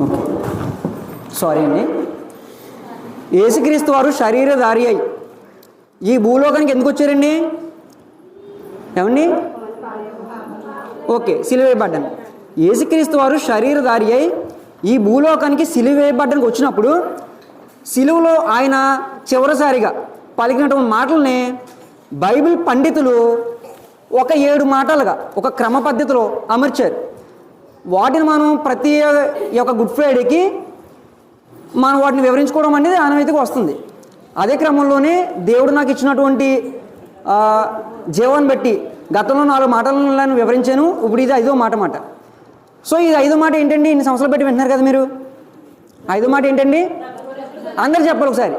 Okay, sorry అండి. యేసుక్రీస్తు వారు శరీరధారి అయి ఈ భూలోకానికి ఎందుకు వచ్చారండి? ఏమండి? ఓకే, సిలువ వేయబడ్డాను. యేసుక్రీస్తు వారు శరీరధారి అయి ఈ భూలోకానికి సిలువ వేయబడ్డానికి వచ్చినప్పుడు సిలువలో ఆయన చివరిసారిగా పలికినటువంటి మాటల్ని బైబిల్ పండితులు ఒక 7 మాటలుగా ఒక క్రమ పద్ధతిలో అమర్చారు. వాటిని మనం ప్రతి యొక్క గుడ్ ఫ్రైడేకి మనం వాటిని వివరించుకోవడం అనేది ఆనవాయితీగా వస్తుంది. అదే క్రమంలోనే దేవుడు నాకు ఇచ్చినటువంటి జీవాన్ని బట్టి గతంలో 4 మాటలను వివరించాను. ఇప్పుడు ఇది 5వ మాట. సో ఇది 5వ మాట ఏంటండి? ఇన్ని సంవత్సరాలు బట్టి వింటున్నారు కదా మీరు. 5వ మాట ఏంటండి? అందరు చెప్పాలి ఒకసారి.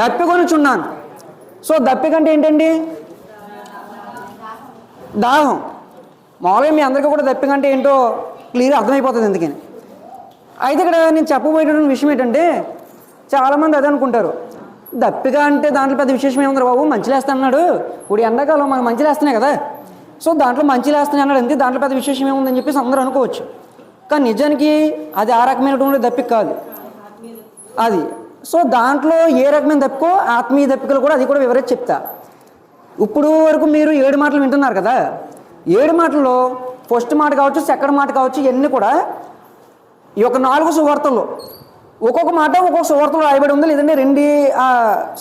దప్పికొనుచున్నాను. సో దప్పికంటే ఏంటండి? దాహం. మామూలుగా మీ అందరికీ కూడా దప్పికంటే ఏంటో క్లియర్ అర్థమైపోతుంది. ఎందుకని అయితే ఇక్కడ నేను చెప్పబోయేటువంటి విషయం ఏంటంటే, చాలామంది అదే అనుకుంటారు, దప్పిక అంటే దాంట్లో పెద్ద విశేషం ఏముంది బాబు, మంచిలేస్తున్నాడు, ఇప్పుడు ఎండాకాలం మనకు మంచిలేస్తున్నాయి కదా, సో దాంట్లో మంచిలేస్తున్నాయి అన్నాడు అంతే, దాంట్లో పెద్ద విశేషం ఏముందని చెప్పేసి అందరూ అనుకోవచ్చు. కానీ నిజానికి అది ఆ రకమైనటువంటి దప్పిక కాదు అది. సో దాంట్లో ఏ రకమైన దప్పికో ఆత్మీయ దప్పికలు కూడా అది కూడా వివరించి చెప్తా. ఇప్పుడు వరకు మీరు 7 మాటలు వింటున్నారు కదా, 7 మాటల్లో ఫస్ట్ మాట కావచ్చు, సెకండ్ మాట కావచ్చు, ఇవన్నీ కూడా ఈ యొక్క 4 సువార్తల్లో ఒక్కొక్క మాట ఒక్కొక్క సువార్తలో రాయబడి ఉంది, లేదంటే 2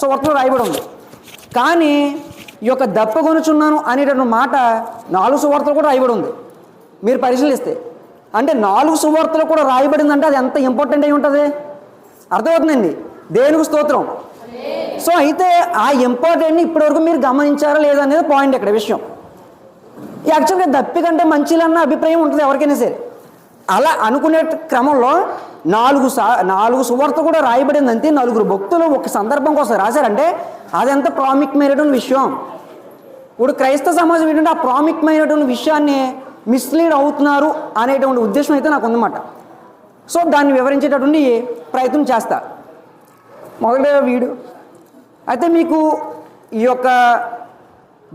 సువార్తలో రాయబడి ఉంది. కానీ ఈ యొక్క దప్పగొనుచున్నాను అనేటువంటి మాట 4 సువార్తలు కూడా రాయబడి ఉంది. మీరు పరిశీలిస్తే అంటే 4 సువార్తలు కూడా రాయబడిందంటే అది ఎంత ఇంపార్టెంట్ అయి ఉంటుంది, అర్థమవుతుందండి. దేవునికి స్తోత్రం. సో అయితే ఆ ఇంపార్టెంట్ని ఇప్పటివరకు మీరు గమనించారా లేదా అనేది పాయింట్ ఇక్కడ విషయం. యాక్చువల్గా దప్పికంటే మంచిలన్న అభిప్రాయం ఉంటుంది ఎవరికైనా సరే. అలా అనుకునే క్రమంలో 4 సువార్త కూడా రాయబడిందంటే 4 భక్తులు ఒక సందర్భం కోసం రాశారంటే అదెంత ప్రాముఖ్యమైనటువంటి విషయం. ఇప్పుడు క్రైస్తవ సమాజం ఏంటంటే ఆ ప్రాముఖ్యమైనటువంటి విషయాన్ని మిస్లీడ్ అవుతున్నారు అనేటువంటి ఉద్దేశం అయితే నాకు ఉందన్నమాట. సో దాన్ని వివరించేటటువంటి ప్రయత్నం చేస్తా. మొదట వీడు అయితే మీకు ఈ యొక్క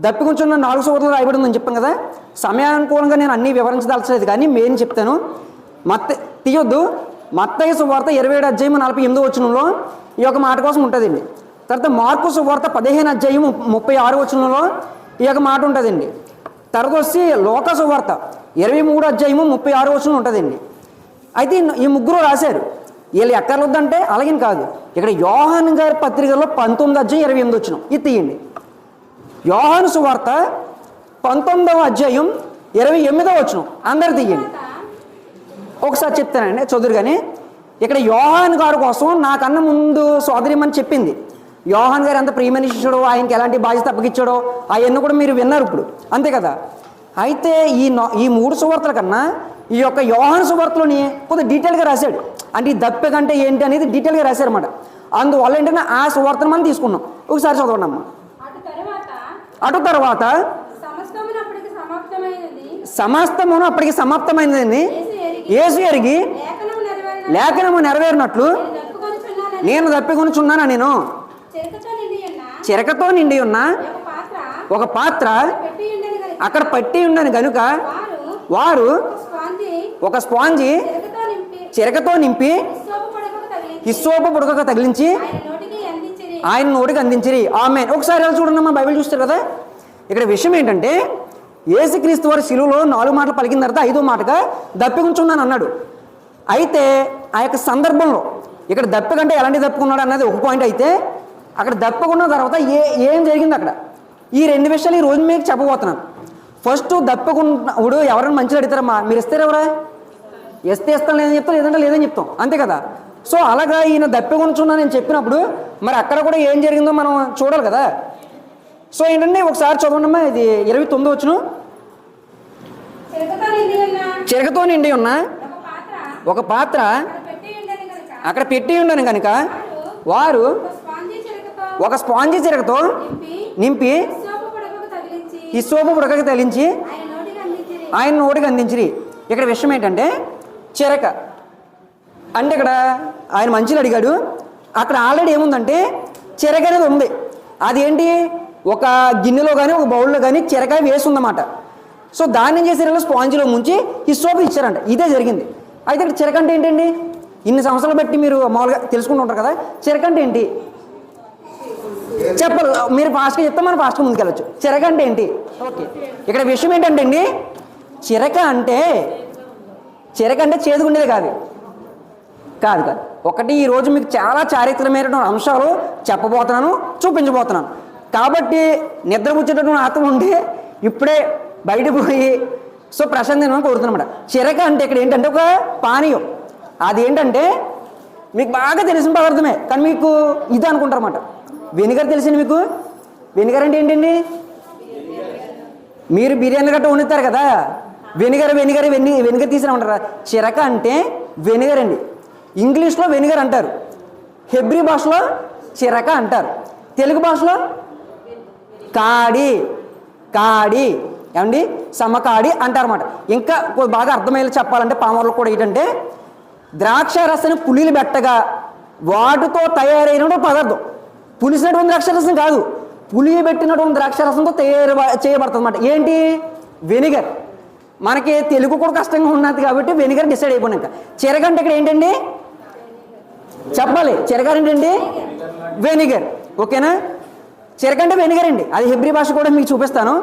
దప్పికొంచున్న 4 సువార్తలు రాయబడి ఉందని చెప్పాను కదా, సమయానుకూలంగా నేను అన్నీ వివరించదలచలేదు, కానీ నేను చెప్తాను. తీయొద్దు. మత్తయి సువార్త 27 అధ్యాయం 48 వచనంలో ఈ యొక్క మాట కోసం ఉంటుందండి. తర్వాత మార్కు సువార్త 15 అధ్యాయం 36 వచనంలో ఈ యొక్క మాట ఉంటుందండి. తర్వాత వచ్చి లోకా సువార్త 23 అధ్యాయం 36 వచనం ఉంటుందండి. అయితే ఈ 3 రాశారు. వీళ్ళు ఎక్కర్లొద్దంటే అలాగే కాదు. ఇక్కడ యోహాను గారి పత్రికలో 19 అధ్యాయం 28 వచనం ఇది తీయండి. యోహాను సువార్త 19వ అధ్యాయం 28వ వచనం అందరు తీయండి. ఒకసారి చెప్తానండి, చదువురు. కానీ ఇక్కడ యోహాను గారి కోసం నాకన్నా ముందు సోదరిమని చెప్పింది. యోహాన్ గారు ఎంత ప్రియమైన శిష్యుడో, ఆయనకి ఎలాంటి బాధ్యత అప్పగించాడో అవన్నీ కూడా మీరు విన్నారు ఇప్పుడు, అంతే కదా. అయితే ఈ 3 సువార్తల కన్నా ఈ యొక్క యోహాను సువార్తలోని కొద్దిగా డీటెయిల్గా రాశాడు. అంటే ఈ దప్పిక అంటే ఏంటి అనేది డీటెయిల్గా రాశారన్నమాట. అందువల్ల ఏంటంటే ఆ సువార్తను మనం తీసుకున్నాం. ఒకసారి చదవండి అమ్మ. అటు తర్వాత సమస్తమును అప్పటికి సమాప్తమైనది యేసు ఎరిగి లేఖనము నెరవేరినట్లు నేను దప్పికొనుచున్నాను. నేను చిరకతో నిండి ఉన్న ఒక పాత్ర అక్కడ పట్టి ఉండని కనుక వారు ఒక స్పాంజి చిరకతో నింపి హిస్సోపు పుడకకు తగిలించి ఆయన నోటికి అందించిరి. ఆమేన్. ఒకసారి ఎలా చూడండి, బైబిల్ చూస్తారు కదా. ఇక్కడ విషయం ఏంటంటే యేసుక్రీస్తు వారి శిలువలో 4 మాటలు పలికిన తర్వాత 5వ మాటగా దప్పికొంచున్నాను అన్నాడు. అయితే ఆ యొక్క సందర్భంలో ఇక్కడ దప్పికంటే ఎలాంటి దప్పుకున్నాడు అన్నది ఒక పాయింట్. అయితే అక్కడ దప్పుకున్న తర్వాత ఏం జరిగింది అక్కడ, ఈ 2 విషయాలు ఈ రోజు మీకు చెప్పబోతున్నాను. ఫస్ట్ దప్పుకున్నప్పుడు ఎవరైనా మంచిగా అడుగుతారమ్మా, మీరు ఇస్తారు ఎవరా? ఇస్తే ఇస్తాను, లేదని చెప్తాం, లేదంటే లేదని చెప్తాం, అంతే కదా. సో అలాగా ఈయన దప్పికొంచున్నా నేను చెప్పినప్పుడు మరి అక్కడ కూడా ఏం జరిగిందో మనం చూడాలి కదా. సో ఏంటంటే ఒకసారి చదవండమ్మా, ఇది 29 వచనం. చిరకతో నిండి ఉన్న ఒక పాత్ర అక్కడ పెట్టి ఉండను కనుక వారు ఒక స్పాంజి చిరకతో నింపి హిస్సోపు పుడకకు తగిలించి ఆయన నోటికి అందించిరి. ఇక్కడ విషయం ఏంటంటే చిరక అంటే ఇక్కడ ఆయన మంచిగా అడిగాడు. అక్కడ ఆల్రెడీ ఏముందంటే చిరక అనేది ఉంది. అదేంటి, ఒక గిన్నెలో కానీ ఒక బౌల్లో కానీ చిరకాయ వేసి ఉందన్నమాట. సో దాన్ని ఏం చేశారు, స్పాంజిలో ముంచి హిస్సోపు ఇచ్చారంట. ఇదే జరిగింది. అయితే ఇక్కడ చిరక అంటే ఏంటండి? ఇన్ని సంవత్సరాలు బట్టి మీరు మామూలుగా తెలుసుకుంటూ ఉంటారు కదా, చిరక అంటే ఏంటి చెప్పరు. మీరు ఫాస్ట్గా చెప్తే మనం ఫాస్ట్గా ముందుకెళ్ళచ్చు. చిరక అంటే ఏంటి? ఓకే, ఇక్కడ విషయం ఏంటంటే అండి, చిరక అంటే చేదుగుండేది కాదు కాదు కాదు ఒకటి ఈరోజు మీకు చాలా చారిత్రమైన అంశాలు చెప్పబోతున్నాను, చూపించబోతున్నాను. కాబట్టి నిద్రపుచ్చేటటువంటి ఆత్మ ఉండి ఇప్పుడే బయట పోయి ప్రశాంత్ నేను కోరుతున్నమాట. చిరక అంటే ఇక్కడ ఏంటంటే ఒక పానీయం. అది ఏంటంటే మీకు బాగా తెలిసిన పదార్థమే, కానీ మీకు ఇది అనుకుంటారన్నమాట. వెనిగర్ తెలిసింది మీకు? వెనిగర్ అంటే ఏంటండి? మీరు బిర్యానీ గట్రా వండుతారు కదా, వెనిగర్ తీసిన ఉంటారా? చిరక అంటే వెనిగర్ అండి. ఇంగ్లీష్లో వెనిగర్ అంటారు, హెబ్రీ భాషలో చిరక అంటారు, తెలుగు భాషలో కాడి ఏమండి సమకాడి అంటారన్నమాట. ఇంకా బాగా అర్థమయ్యేలా చెప్పాలంటే పామర్లు కూడా ఏంటంటే ద్రాక్ష రసాన్ని పులిలు పెట్టగా వాటితో తయారైన పదార్థం. పులిసినటువంటి ద్రాక్షరసం కాదు, పులి పెట్టినటువంటి ద్రాక్షరసంతో చేయబడుతుంది అన్నమాట. ఏంటి? వెనిగర్. మనకి తెలుగు కూడా కష్టంగా ఉన్నది కాబట్టి వెనిగర్ డిసైడ్ అయిపోయినాక. చిరక అంటే ఇక్కడ ఏంటండి చెప్పాలి? చిరక ఏంటండి? వెనిగర్. ఓకేనా? చిరక అంటే వెనిగర్ అండి. అది హెబ్రీ భాష కూడా మీకు చూపిస్తాను.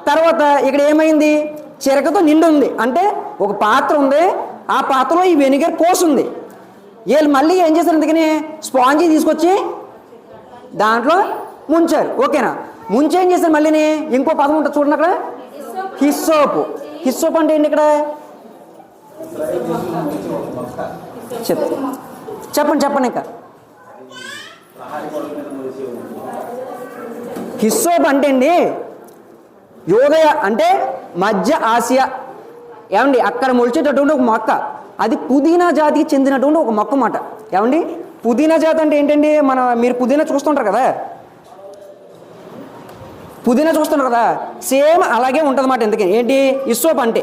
తర్వాత ఇక్కడ ఏమైంది? చిరకతో నిండు ఉంది అంటే ఒక పాత్ర ఉంది, ఆ పాత్రలో ఈ వెనిగర్ పోసుంది. వీళ్ళు మళ్ళీ ఏం చేశారు? అందుకని స్పాంజీ తీసుకొచ్చి దాంట్లో ముంచారు. ఓకేనా? ముంచి ఏం చేశారు? మళ్ళీని ఇంకో పదం ఉంటుంది చూడండి అక్కడ, హిస్సోపు. హిస్సోప్ అంటే ఏంటి ఇక్కడ? చెప్పండి ఇంకా. హిస్సోప్ అంటే అండి యోదయ అంటే మధ్య ఆసియా ఏమండి అక్కడ మొలిచేటటువంటి ఒక మొక్క. అది పుదీనా జాతికి చెందినటువంటి ఒక మొక్క మాట. ఏమండి పుదీనా జాతి అంటే ఏంటండి? మీరు పుదీనా చూస్తుంటారు కదా, సేమ్ అలాగే ఉంటుంది అన్నమాట. ఎందుకని ఏంటి హిస్సోప్ అంటే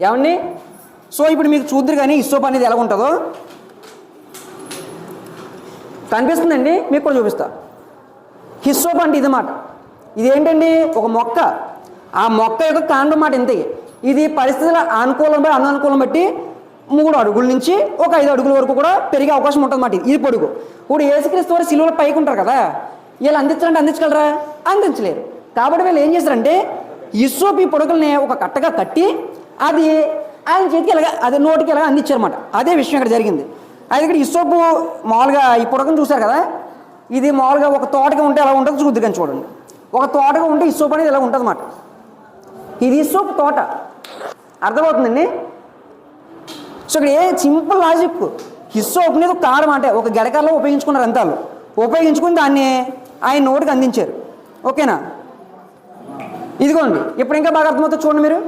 ఏమండి? ఇప్పుడు మీకు చూద్దరు కానీ హిస్సోప్ అనేది ఎలా ఉంటుందో కనిపిస్తుందండి, మీకు కూడా చూపిస్తా. హిస్సోప్ అంటే ఇది మాట. ఇది ఏంటండి? ఒక మొక్క. ఆ మొక్క యొక్క కాండం మాట ఇంతకి. ఇది పరిస్థితుల అనానుకూలం బట్టి 3 అడుగుల నుంచి ఒక 5 అడుగుల వరకు కూడా పెరిగే అవకాశం ఉంటుంది అన్నమాట. ఇది పొడుగు. ఇప్పుడు యేసుక్రీస్తు వారు సిలువలో పైకి ఉంటారు కదా, వీళ్ళు అందించగలరా? అందించలేరు. కాబట్టి వీళ్ళు ఏం చేస్తారంటే హిస్సోప్ ఈ పొడుగుల్ని ఒక కట్టగా కట్టి అది ఆయన చేతికి అది నోటికి అందించారన్నమాట. అదే విషయం ఇక్కడ జరిగింది. అది ఇక్కడ హిస్సోపు మామూలుగా ఈ పొడకను చూశారు కదా, ఇది మామూలుగా ఒక తోటగా ఉంటే ఎలా ఉంటుందో చూద్దు కానీ చూడండి. ఒక తోటగా ఉంటే హిస్సోప్ అనేది ఇలా ఉంటుంది అన్నమాట. ఇది హిస్సోప్ తోట. అర్థమవుతుందండి? ఇక్కడ సింపుల్ లాజిక్. హిస్సోప్ అనేది ఒక కారం అంటే ఒక గడకల్లో ఉపయోగించుకున్నారు అంతాలు. ఉపయోగించుకుని దాన్ని ఆయన నోటికి అందించారు. ఓకేనా? ఇదిగోండి, ఇప్పుడు ఇంకా బాగా అర్థమవుతుంది చూడండి మీరు.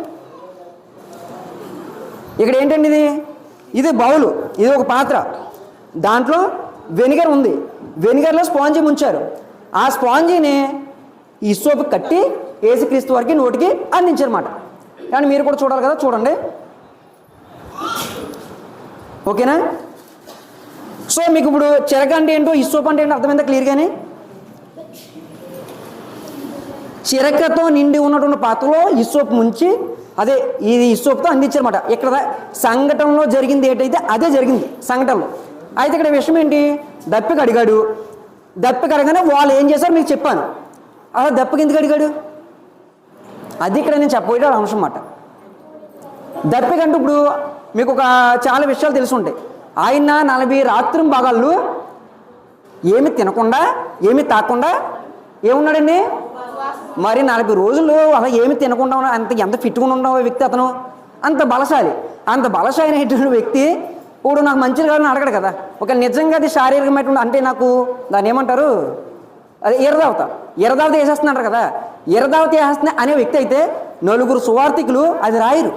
ఇక్కడ ఏంటండి ఇది బౌలు, ఇది ఒక పాత్ర, దాంట్లో వెనిగర్ ఉంది, వెనిగర్లో స్పాంజీ ముంచారు. ఆ స్పాంజీని ఈ హిస్సోప్ కట్టి యేసుక్రీస్తు వారికి నోటికి అందించారన్నమాట. కానీ మీరు కూడా చూడాలి కదా, చూడండి. ఓకేనా? మీకు ఇప్పుడు చిరక అంటే ఏంటో హిస్సోప్ అంటే ఏంటో అర్థమైందా క్లియర్గానే? చిరకతో నిండి ఉన్నటువంటి పాత్రలో హిస్సోప్ ముంచి అదే ఇది హిస్సోప్తో అందించారన్నమాట. ఇక్కడ సంఘటనలో జరిగింది ఏంటైతే అదే జరిగింది సంఘటనలో. అయితే ఇక్కడ విషయం ఏంటి? దప్పికి అడిగాడు. దప్పికి అడగానే వాళ్ళు ఏం చేశారు మీకు చెప్పాను. అలా దప్పికి ఎందుకు అడిగాడు? అది ఇక్కడ నేను చెప్పబోయే అంశం అన్నమాట. దప్పికంటూ ఇప్పుడు మీకు ఒక చాలా విషయాలు తెలిసి ఉంటాయి. ఆయన 40 రాత్రి భాగాలు ఏమి తినకుండా ఏమి తాకుండా ఏమున్నాడండి? మరి 40 రోజులు అలా ఏమి తినకుండా ఎంత ఫిట్గా ఉన్న వ్యక్తి అతను. అంత బలశాలి అయినటువంటి వ్యక్తి ఇప్పుడు నాకు మంచిది కావాలని అడగడు కదా. ఒక నిజంగా అది శారీరకమైనటువంటి అంటే నాకు దాన్ని ఏమంటారు, అది ఎర్రదావత వేసేస్తున్నారు కదా. ఎర్రదావత వేసేస్తున్నా అనే వ్యక్తి అయితే 4 సువార్థికులు అది రాయరు.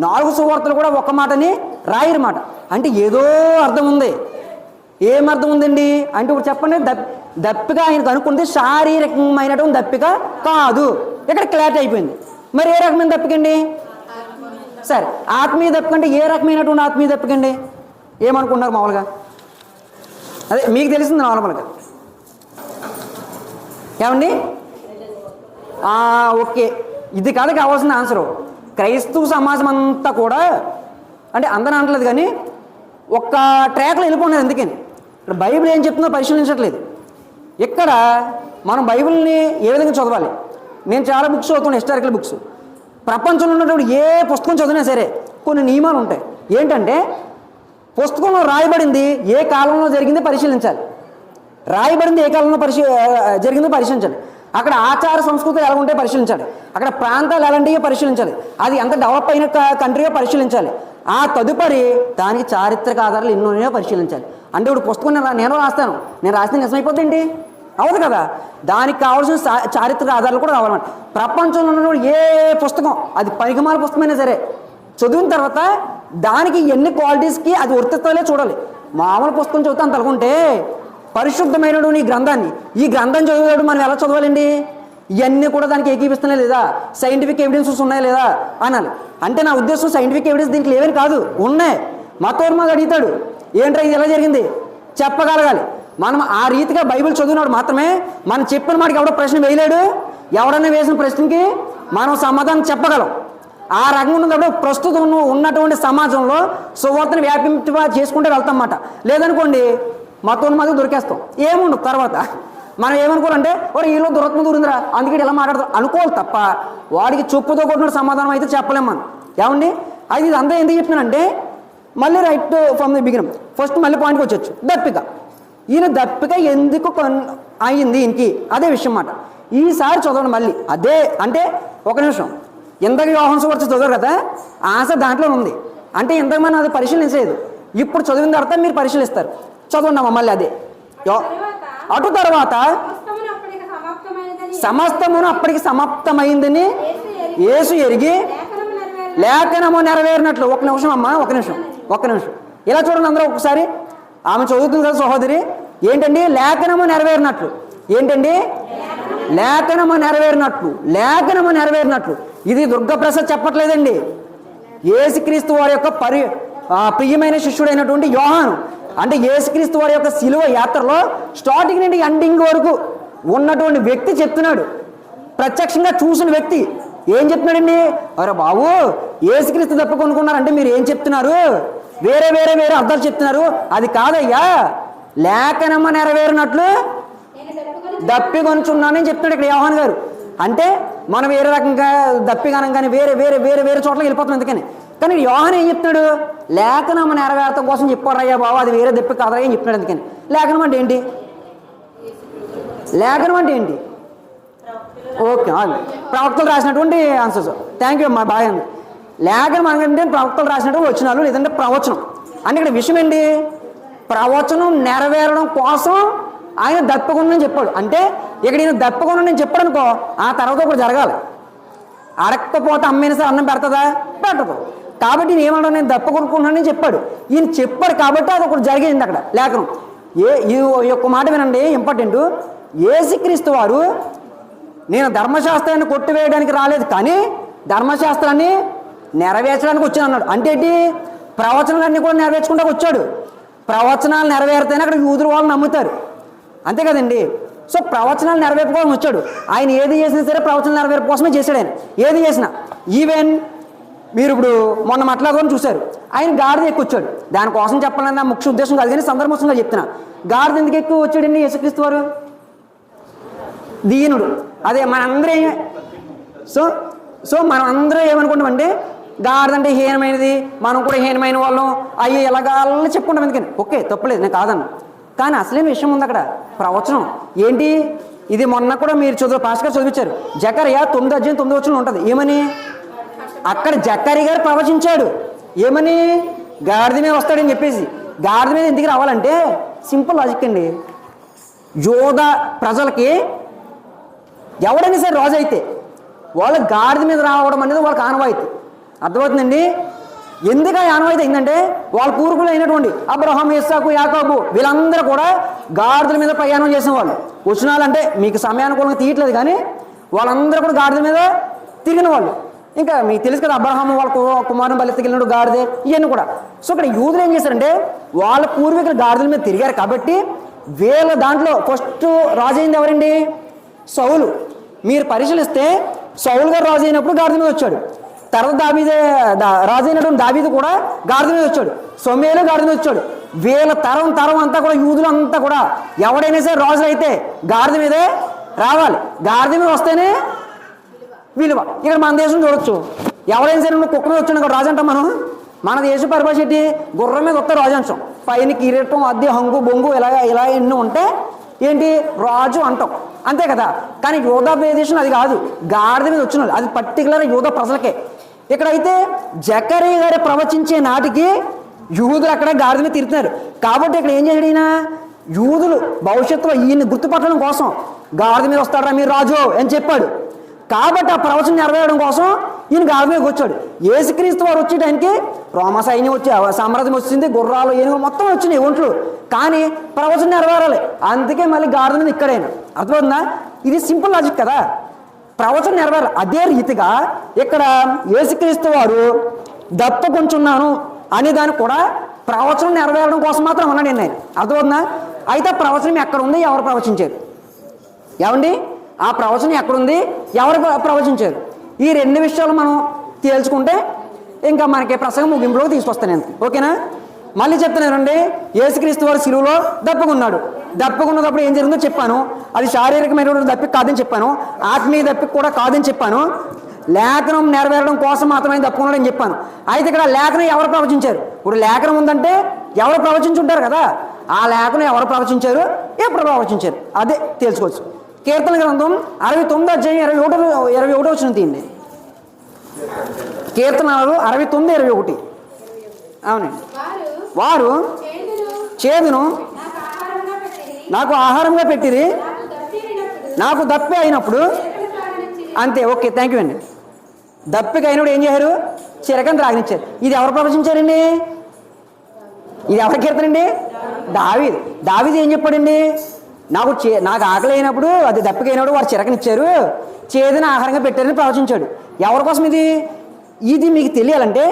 4 సువార్తలు కూడా ఒక్క మాటని రాయరు మాట. అంటే ఏదో అర్థం ఉంది. ఏం అర్థం ఉందండి అంటే ఇప్పుడు చెప్పండి. దప్పిక ఆయనకు అనుకుంది శారీరకమైనటువంటి దప్పిక కాదు. ఇక్కడ క్లారిటీ అయిపోయింది. మరి ఏ రకమైన దప్పికండి? సరే, ఆత్మీయ దప్పిక అంటే ఏ రకమైనటువంటి ఆత్మీయ దప్పికండి? ఏమనుకుంటున్నారు మామూలుగా? అదే మీకు తెలిసింది నార్మల్గా. ఏమండి? ఓకే, ఇది కాదు కావాల్సిన ఆన్సరు. క్రైస్తవ సమాజం అంతా కూడా అంటే అందరూ అనట్లేదు కానీ ఒక్క ట్రాక్లో వెళ్ళిపోయినది. అందుకని ఇక్కడ బైబిల్ ఏం చెప్తుందో పరిశీలించట్లేదు. ఇక్కడ మనం బైబిల్ని ఏ విధంగా చదవాలి? నేను చాలా బుక్స్ చదువుతాను, హిస్టారికల్ బుక్స్. ప్రపంచంలో ఉన్నటువంటి ఏ పుస్తకం చదివినా సరే కొన్ని నియమాలు ఉంటాయి. ఏంటంటే పుస్తకంలో రాయబడింది ఏ కాలంలో జరిగిందో పరిశీలించాలి. రాయబడింది ఏ కాలంలో జరిగిందో పరిశీలించాలి. అక్కడ ఆచార సంస్కృతులు ఎలా ఉంటే పరిశీలించాలి. అక్కడ ప్రాంతాలు ఎలాంటివో పరిశీలించాలి. అది ఎంత డెవలప్ అయిన కంట్రీయో పరిశీలించాలి. ఆ తదుపరి దానికి చారిత్రక ఆధారాలు ఎన్నో పరిశీలించాలి. అంటే ఇప్పుడు పుస్తకం నేను రాస్తాను, నేను రాస్తే నిజమైపోద్దేంటి? అవదు కదా. దానికి కావాల్సిన చారిత్రక ఆధారాలు కూడా కావాలన్నమాట. ప్రపంచంలో ఉన్న ఏ పుస్తకం, అది పనికిమాల పుస్తకమైనా సరే, చదివిన తర్వాత దానికి ఎన్ని క్వాలిటీస్కి అది వర్తిస్తాలే చూడాలి. మామూలు పుస్తకం చదివితే అంత అనుకుంటే పరిశుద్ధమైన ఈ గ్రంథాన్ని, ఈ గ్రంథం చదివేటప్పుడు మనం ఎలా చదవాలండి? ఇవన్నీ కూడా దానికి ఏకీపిస్తున్నాయి లేదా, సైంటిఫిక్ ఎవిడెన్సెస్ ఉన్నాయా లేదా అనాలి. అంటే నా ఉద్దేశం సైంటిఫిక్ ఎవిడెన్స్ దీంట్లో లేవని కాదు, ఉన్నాయి. మతోన్మాది అడుగుతాడు, ఏంట్రా ఇది ఎలా జరిగింది చెప్పగలగాలి. మనం ఆ రీతిగా బైబిల్ చదివినాడు మాత్రమే మనం చెప్పిన మాటకి ఎవడో ప్రశ్న వేయలేడు. ఎవడన్నా వేసిన ప్రశ్నకి మనం సమాధానం చెప్పగలం. ఆ రకంగా ఉన్నప్పుడు ప్రస్తుతం ఉన్నటువంటి సమాజంలో సువార్తను వ్యాపింప చేసుకుంటే వెళ్తాం అన్నమాట. లేదనుకోండి మతోన్మాదికి దొరికేస్తాం, ఏముండదు. తర్వాత మనం ఏమనుకోవాలంటే వాడు ఈలో దురత్మ దూరిందిరా అందుకే ఇలా మాట్లాడతాం అనుకోవాలి తప్ప వాడికి చెప్పుతో కొట్టిన సమాధానం అయితే చెప్పలేం మనం. ఏమండి అది ఇది అంతా ఎందుకు చెప్తున్నానంటే మళ్ళీ right from the beginning first మళ్ళీ పాయింట్కి వచ్చొచ్చు. దప్పిక, ఈయన దప్పిక ఎందుకు అయింది ఈయనకి, అదే విషయం అన్నమాట. ఈసారి చదవండి మళ్ళీ అదే. అంటే ఒక నిమిషం, ఇంతకు యోహాను సువార్త చదవరు కదా, ఆశ దాంట్లో ఉంది. అంటే ఇంతకు మనం అది పరిశీలించలేదు, ఇప్పుడు చదివిన తర్వాత మీరు పరిశీలిస్తారు. చదవండి మళ్ళీ అదే. అటు తర్వాత సమస్తమును అప్పటికి సమాప్తమైందని యేసు ఎరిగి లేఖనము నెరవేరినట్లు. ఒక నిమిషం అమ్మా, ఒక నిమిషం. ఇలా చూడండి అందరూ ఒకసారి. ఆమె చదువుతుంది కదా సహోదరి, ఏంటండి లేఖనము నెరవేరినట్లు. ఏంటండి లేఖనము నెరవేరినట్లు. ఇది దుర్గాప్రసాద్ చెప్పట్లేదండి, యేసుక్రీస్తు వారి యొక్క ప్రియమైన శిష్యుడైనటువంటి యోహాను. అంటే యేసుక్రీస్తు వారి యొక్క శిలువ యాత్రలో స్టార్టింగ్ నుండి ఎండింగ్ వరకు ఉన్నటువంటి వ్యక్తి చెప్తున్నాడు. ప్రత్యక్షంగా చూసిన వ్యక్తి ఏం చెప్తున్నాడండి? అరే బాబు, యేసుక్రీస్తు తప్ప కొనుక్కున్నారంటే మీరు ఏం చెప్తున్నారు? వేరే అర్థాలు చెప్తున్నారు. అది కాదయ్యా, లేఖనమ్మ నెరవేరినట్లు దప్పి కొనుచున్నానని చెప్తున్నాడు ఇక్కడ యోహాను గారు. అంటే మనం వేరే రకంగా దప్పిగానం కానీ వేరే చోట్లకి వెళ్ళిపోతున్నాం. ఎందుకని కానీ యోహాను ఏం చెప్తున్నాడు? లేఖనం నెరవేరతం కోసం చెప్పారయ్యా బాబు, అది వేరే దప్పి కాదయ్యా అని చెప్తున్నాడు. అందుకని లేఖనం అంటే ఏంటి? ఓకే, ప్రవక్తలు రాసినటువంటి ఆన్సర్స్. థ్యాంక్ యూ అమ్మా, బాగా ఉంది. లేఖనం అంటే ప్రవక్తలు రాసినటువంటి వచనాలు, లేదంటే ప్రవచనం. అంటే ఇక్కడ విషయం ఏంటి? ప్రవచనం నెరవేరడం కోసం ఆయన దప్పకుందని చెప్పాడు. అంటే ఇక్కడ ఈయన దప్పకుండా చెప్పాడు అనుకో, ఆ తర్వాత ఒకటి జరగాలి. అడగకపోతే అమ్మైనా సరే అన్నం పెడతదా? పెట్టదు. కాబట్టి నేను ఏమన్నా నేను దప్పకొనుకుంటున్నానని చెప్పాడు. ఈయన చెప్పాడు కాబట్టి అది ఒకటి జరిగింది అక్కడ లేఖనం. ఈ యొక్క మాట వినండి, ఇంపార్టెంట్. యేసుక్రీస్తు వారు నేను ధర్మశాస్త్రాన్ని కొట్టివేయడానికి రాలేదు, కానీ ధర్మశాస్త్రాన్ని నెరవేర్చడానికి వచ్చాను అన్నాడు. అంటే ఏంటి? ప్రవచనాలన్నీ కూడా నెరవేర్చుకుంటూ వచ్చాడు. ప్రవచనాలు నెరవేరితేనే అక్కడ యూదుల వాళ్ళు నమ్ముతారు, అంతే కదండి. సో ప్రవచనాలు నెరవేర్పు కోసం వచ్చాడు ఆయన. ఏది చేసినా సరే ప్రవచనాలు నెరవేర్పు కోసమే చేశాడు ఆయన. ఏది చేసినా ఈవెన్ మీరు ఇప్పుడు మొన్న మట్లాగోని చూశారు, ఆయన గాడిద ఎక్కువ వచ్చాడు. దానికోసం చెప్పాలని నా ముఖ్య ఉద్దేశం కాదు, కానీ సందర్భంగా చెప్తున్నా. గాడిద ఎందుకు ఎక్కువ వచ్చాడండి యేసుక్రీస్తు వారు? దీనుడు. అదే మనందరం సో మనం అందరం ఏమనుకుంటామంటే గాడిద అంటే హీనమైనది, మనం కూడా హీనమైన వాళ్ళం, అయ్యో ఎలాగాలని చెప్పుకుంటాం. ఎందుకని ఓకే, తప్పలేదు, నేను కాదన్నా. కానీ అసలేం విషయం ఉంది అక్కడ. ప్రవచనం ఏంటి? ఇది మొన్న కూడా మీరు పాస్టర్ గారు చదివించారు. జకర్యా 9:9 ఉంటుంది. ఏమని? అక్కడ జకర్యా గారు ప్రవచించాడు. ఏమని? గాడిద మీద వస్తాడని చెప్పేసి. గాడిద మీద ఎందుకు రావాలంటే సింపుల్ లాజిక్ అండి. యోధా ప్రజలకి ఎవడైనా సరే రాజు అయితే వాళ్ళ గాడిద మీద రావడం అనేది వాళ్ళకి ఆనవాయితీ. అర్థమవుతుందండి? ఎందుకు ఆనవాయితీ అయిందంటే వాళ్ళ పూర్వీకులు అయినటువంటి అబ్రహాం, ఇస్సాకు, యాకోబు వీళ్ళందరూ కూడా గాడిదల మీద ప్రయాణం చేసిన వాళ్ళు. వచనాలంటే మీకు సమయానుకూలంగా తీయట్లేదు, కానీ వాళ్ళందరూ కూడా గాడిద మీద తిరిగిన వాళ్ళు. ఇంకా మీకు తెలుసు కదా, అబ్రహాం వాళ్ళ కుమారుని బలితగిలినప్పుడు గాడిదే, ఇవన్నీ కూడా. సో ఇక్కడ యూదులు ఏం చేశారంటే వాళ్ళ పూర్వీకులు గాడిదల మీద తిరిగారు కాబట్టి వీళ్ళ దాంట్లో ఫస్ట్ రాజు అయింది ఎవరండి? సౌలు. మీరు పరిశీలిస్తే సౌలు గారు రాజు అయినప్పుడు గాడిద మీద వచ్చాడు. తర్వాత రాజు అయినటువంటి దావీదు కూడా గాడిద మీద వచ్చాడు, సొమేలు గాడిద మీద వచ్చాడు. వీళ్ళ తరం అంతా కూడా యూదులు అంతా కూడా ఎవడైనా సరే రాజు అయితే గాడిద మీదే రావాలి, గాడిద మీద వస్తేనే విలువ. ఇక్కడ మన దేశం చూడొచ్చు, ఎవరైనా సరే నువ్వు కుక్క మీద వచ్చాను రాజు అంటాం మనం. మన దేశ పరిభాష ఏంటి? గుర్రం మీద వస్తే రాజు అంటాం, పైన కిరీటం అద్దె హంగు బొంగు ఇలా ఎన్నో ఉంటే ఏంటి రాజు అంటాం, అంతే కదా. కానీ యూదా దేశం అది కాదు, గాడిద మీద వచ్చిన అది పర్టికులర్ యూదా ప్రజలకే. ఇక్కడైతే జకరియా గారు ప్రవచించే నాటికి యూదులు అక్కడ గాడిద మీద తిరుగుతున్నారు. కాబట్టి ఇక్కడ ఏం చేశాడు ఈయన? యూదులు భవిష్యత్తులో ఈయన్ని గుర్తుపట్టడం కోసం గాడిద మీద వస్తాడా మీరు రాజు అని చెప్పాడు. కాబట్టి ఆ ప్రవచనం నెరవేరడం కోసం ఈయన గాడిద మీదకి వచ్చాడు. యేసుక్రీస్తు వారు వచ్చే టైంకి రోమ సైన్యం వచ్చి సామ్రాజ్యం వచ్చింది, గుర్రాలు ఏనుగు మొత్తం వచ్చినాయి ఒంట్లు, కానీ ప్రవచనం నెరవేరాలి, అందుకే మళ్ళీ గాడిద మీద ఇక్కడైనా. అర్థమవుతుందా? ఇది సింపుల్ లాజిక్ కదా, ప్రవచనం నెరవేరాలి. అదే రీతిగా ఇక్కడ యేసుక్రీస్తు వారు దప్పకుంటున్నాను అనే దానికి కూడా ప్రవచనం నెరవేరడం కోసం మాత్రం అన్నాడు నేను. అర్థమవుతుందా? అయితే ప్రవచనం ఎక్కడ ఉంది, ఎవరు ప్రవచించారు? ఏమండి ఆ ప్రవచనం ఎక్కడుంది, ఎవరు ప్రవచించారు? ఈ రెండు విషయాలు మనం తేల్చుకుంటే ఇంకా మనకి ప్రసంగం ముగింపులోకి తీసుకొస్తాను నేను. ఓకేనా? మళ్ళీ చెప్తున్నానండి, యేసుక్రీస్తు వారు శిలువలో దప్పుకున్నాడు. దప్పుకున్నప్పుడు ఏం జరిగిందో చెప్పాను. అది శారీరకమైనటువంటి దప్పిక కాదని చెప్పాను, ఆత్మీయ దప్పిక కూడా కాదని చెప్పాను, లేఖనం నెరవేరడం కోసం మాత్రమే దప్పుకున్నాడు అని చెప్పాను. అయితే ఇక్కడ లేఖనం ఎవరు ప్రవచించారు? ఇప్పుడు లేఖనం ఉందంటే ఎవరు ప్రవచించుంటారు కదా, ఆ లేఖనం ఎవరు ప్రవచించారు, ఎప్పుడు ప్రవచించారు, అదే తెలుసుకోవచ్చు. కీర్తన గ్రంథం 69 అధ్యాయం 21 వచ్చిన తీయండి. కీర్తనలు 69:21. అవునండి. వారు చేదును నాకు ఆహారంగా పెట్టిరి, నాకు దప్పి అయినప్పుడు. అంతే, ఓకే, థ్యాంక్ యూ అండి. దప్పిక అయినప్పుడు ఏం చేశారు? చిరకని త్రాగనిచ్చారు. ఇది ఎవరు ప్రవచించారండి? ఇది ఎవరి కీర్తన అండి? దావీదు ఏం చెప్పాడండి? నాకు ఆకలి అయినప్పుడు, అది దప్పిక అయినప్పుడు వారు చిరకనిచ్చారు, చేదుని ఆహారంగా పెట్టారని ప్రవచించాడు. ఎవరి కోసం ఇది మీకు తెలియాలంటే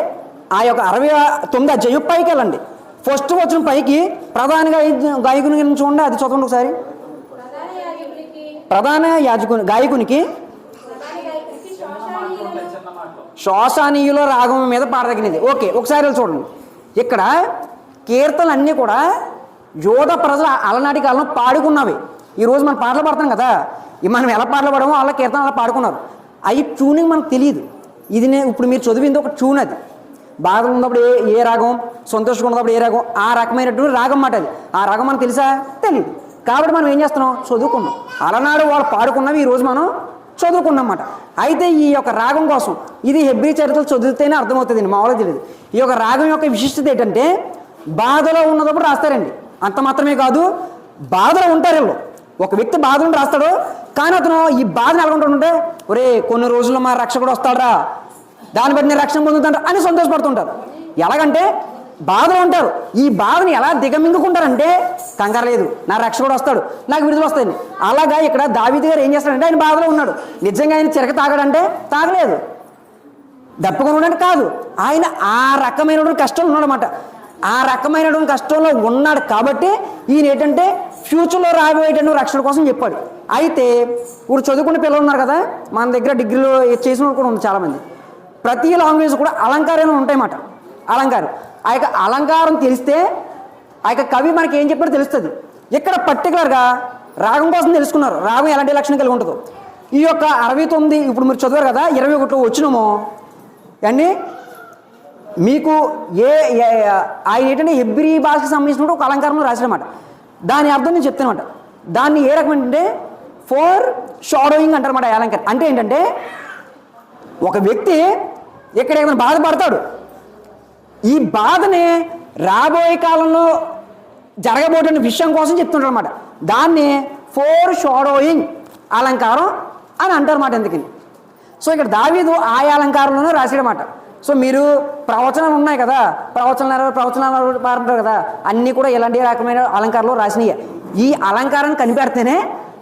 ఆ యొక్క 69 అధ్యాయం పైకి వెళ్ళండి. ఫస్ట్ వచ్చిన పైకి ప్రధాన గాయకుని చూడండి, అది చదవండి ఒకసారి. ప్రధాన గాయకునికి శోషానీయుల రాగం మీద పాడదగినది. ఓకే, ఒకసారి చూడండి. ఇక్కడ కీర్తనలు అన్నీ కూడా యోధ ప్రజలు అలనాటి కాలంలో పాడుకున్నవి. ఈరోజు మనం పాటలు పాడతాం కదా, మనం ఎలా పాటలు పాడమో వాళ్ళ కీర్తన అలా పాడుకున్నారు. అవి ట్యూనింగ్ మనకు తెలియదు. ఇది ఇప్పుడు మీరు చదివింది ఒక ట్యూన్, అది బాధలు ఉన్నప్పుడు ఏ రాగం, సంతోషంగా ఉన్నప్పుడు ఏ రాగం, ఆ రకమైనటువంటి రాగం మాట. అది ఆ రాగం మనకు తెలుసా? తెలియదు. కాబట్టి మనం ఏం చేస్తున్నాం? చదువుకున్నాం. అలనాడు వాళ్ళు పాడుకున్నవి ఈరోజు మనం చదువుకున్నమాట. అయితే ఈ యొక్క రాగం కోసం ఇది హెబ్రీ చరిత్రలు చదివితేనే అర్థమవుతుంది, మామూలుగా తెలియదు. ఈ యొక్క రాగం యొక్క విశిష్టత ఏంటంటే బాధలో ఉన్నప్పుడు రాస్తారండి. అంత మాత్రమే కాదు, బాధలో ఉంటారు వీళ్ళు. ఒక వ్యక్తి బాధలను రాస్తాడు, కానీ అతను ఈ బాధను ఎలా ఉంటుంటే, ఒరే కొన్ని రోజుల్లో మా రక్షకుడు వస్తాడరా, దాన్ని బట్టి నేను రక్షణ పొందుతాడు అని సంతోషపడుతుంటారు. ఎలాగంటే బాధలో ఉంటారు. ఈ బాధను ఎలా దిగమింగుకుంటారంటే, కంగారు లేదు, నా రక్షకుడు వస్తాడు, నాకు విడుదల వస్తాయి. అలాగా ఇక్కడ దావీదు గారు ఏం చేస్తాడంటే, ఆయన బాధలో ఉన్నాడు. నిజంగా ఆయన చిరక తాగాడంటే తాగలేదు, దప్పుకొని ఉన్నాడు కాదు, ఆయన ఆ రకమైనటువంటి కష్టంలో ఉన్నాడనమాట. ఆ రకమైనటువంటి కష్టంలో ఉన్నాడు కాబట్టి ఈయన ఏంటంటే ఫ్యూచర్లో రాబోయేటువంటి రక్షణ కోసం చెప్పాడు. అయితే ఇప్పుడు చదువుకునే పిల్లలు ఉన్నారు కదా, మన దగ్గర డిగ్రీలో చేసిన కూడా ఉంది చాలామంది. ప్రతి లాంగ్వేజ్ కూడా అలంకారాలు ఉంటాయన్నమాట. అలంకారం, ఆ యొక్క అలంకారం తెలిస్తే ఆ యొక్క కవి మనకి ఏం చెప్పాడో తెలుస్తుంది. ఇక్కడ పర్టికులర్గా రాగం కోసం తెలుసుకున్నారు, రాగం ఎలాంటి లక్షణం కలిగి ఉంటుందో. ఈ యొక్క 69 ఇప్పుడు మీరు చదివారు కదా, 21లో వచ్చినామో అండి. మీకు ఆయన ఏంటంటే హెబ్రీ భాషకు సంబంధించిన ఒక అలంకారంలో రాశాడనమాట. దాని అర్థం నేను చెప్తానమాట. దాన్ని ఏ రకం అంటే ఫోర్ షాడోయింగ్ అంటారన్నమాట. అలంకారం అంటే ఏంటంటే ఒక వ్యక్తి ఇక్కడ ఏమైనా బాధపడతాడు, ఈ బాధని రాబోయే కాలంలో జరగబోతున్న విషయం కోసం చెప్తుంటారు అనమాట. దాన్ని ఫోర్ షాడోయింగ్ అలంకారం అని అంటారన్నమాట. ఎందుకని సో ఇక్కడ దావీదు ఆయా అలంకారంలోనే రాసాడన్నమాట. సో మీరు ప్రవచనాలు ఉన్నాయి కదా, ప్రవచనాలు పారంటారు కదా, అన్నీ కూడా ఇలాంటి రకమైన అలంకారంలో రాసినాయి. ఈ అలంకారాన్ని కనిపెడితేనే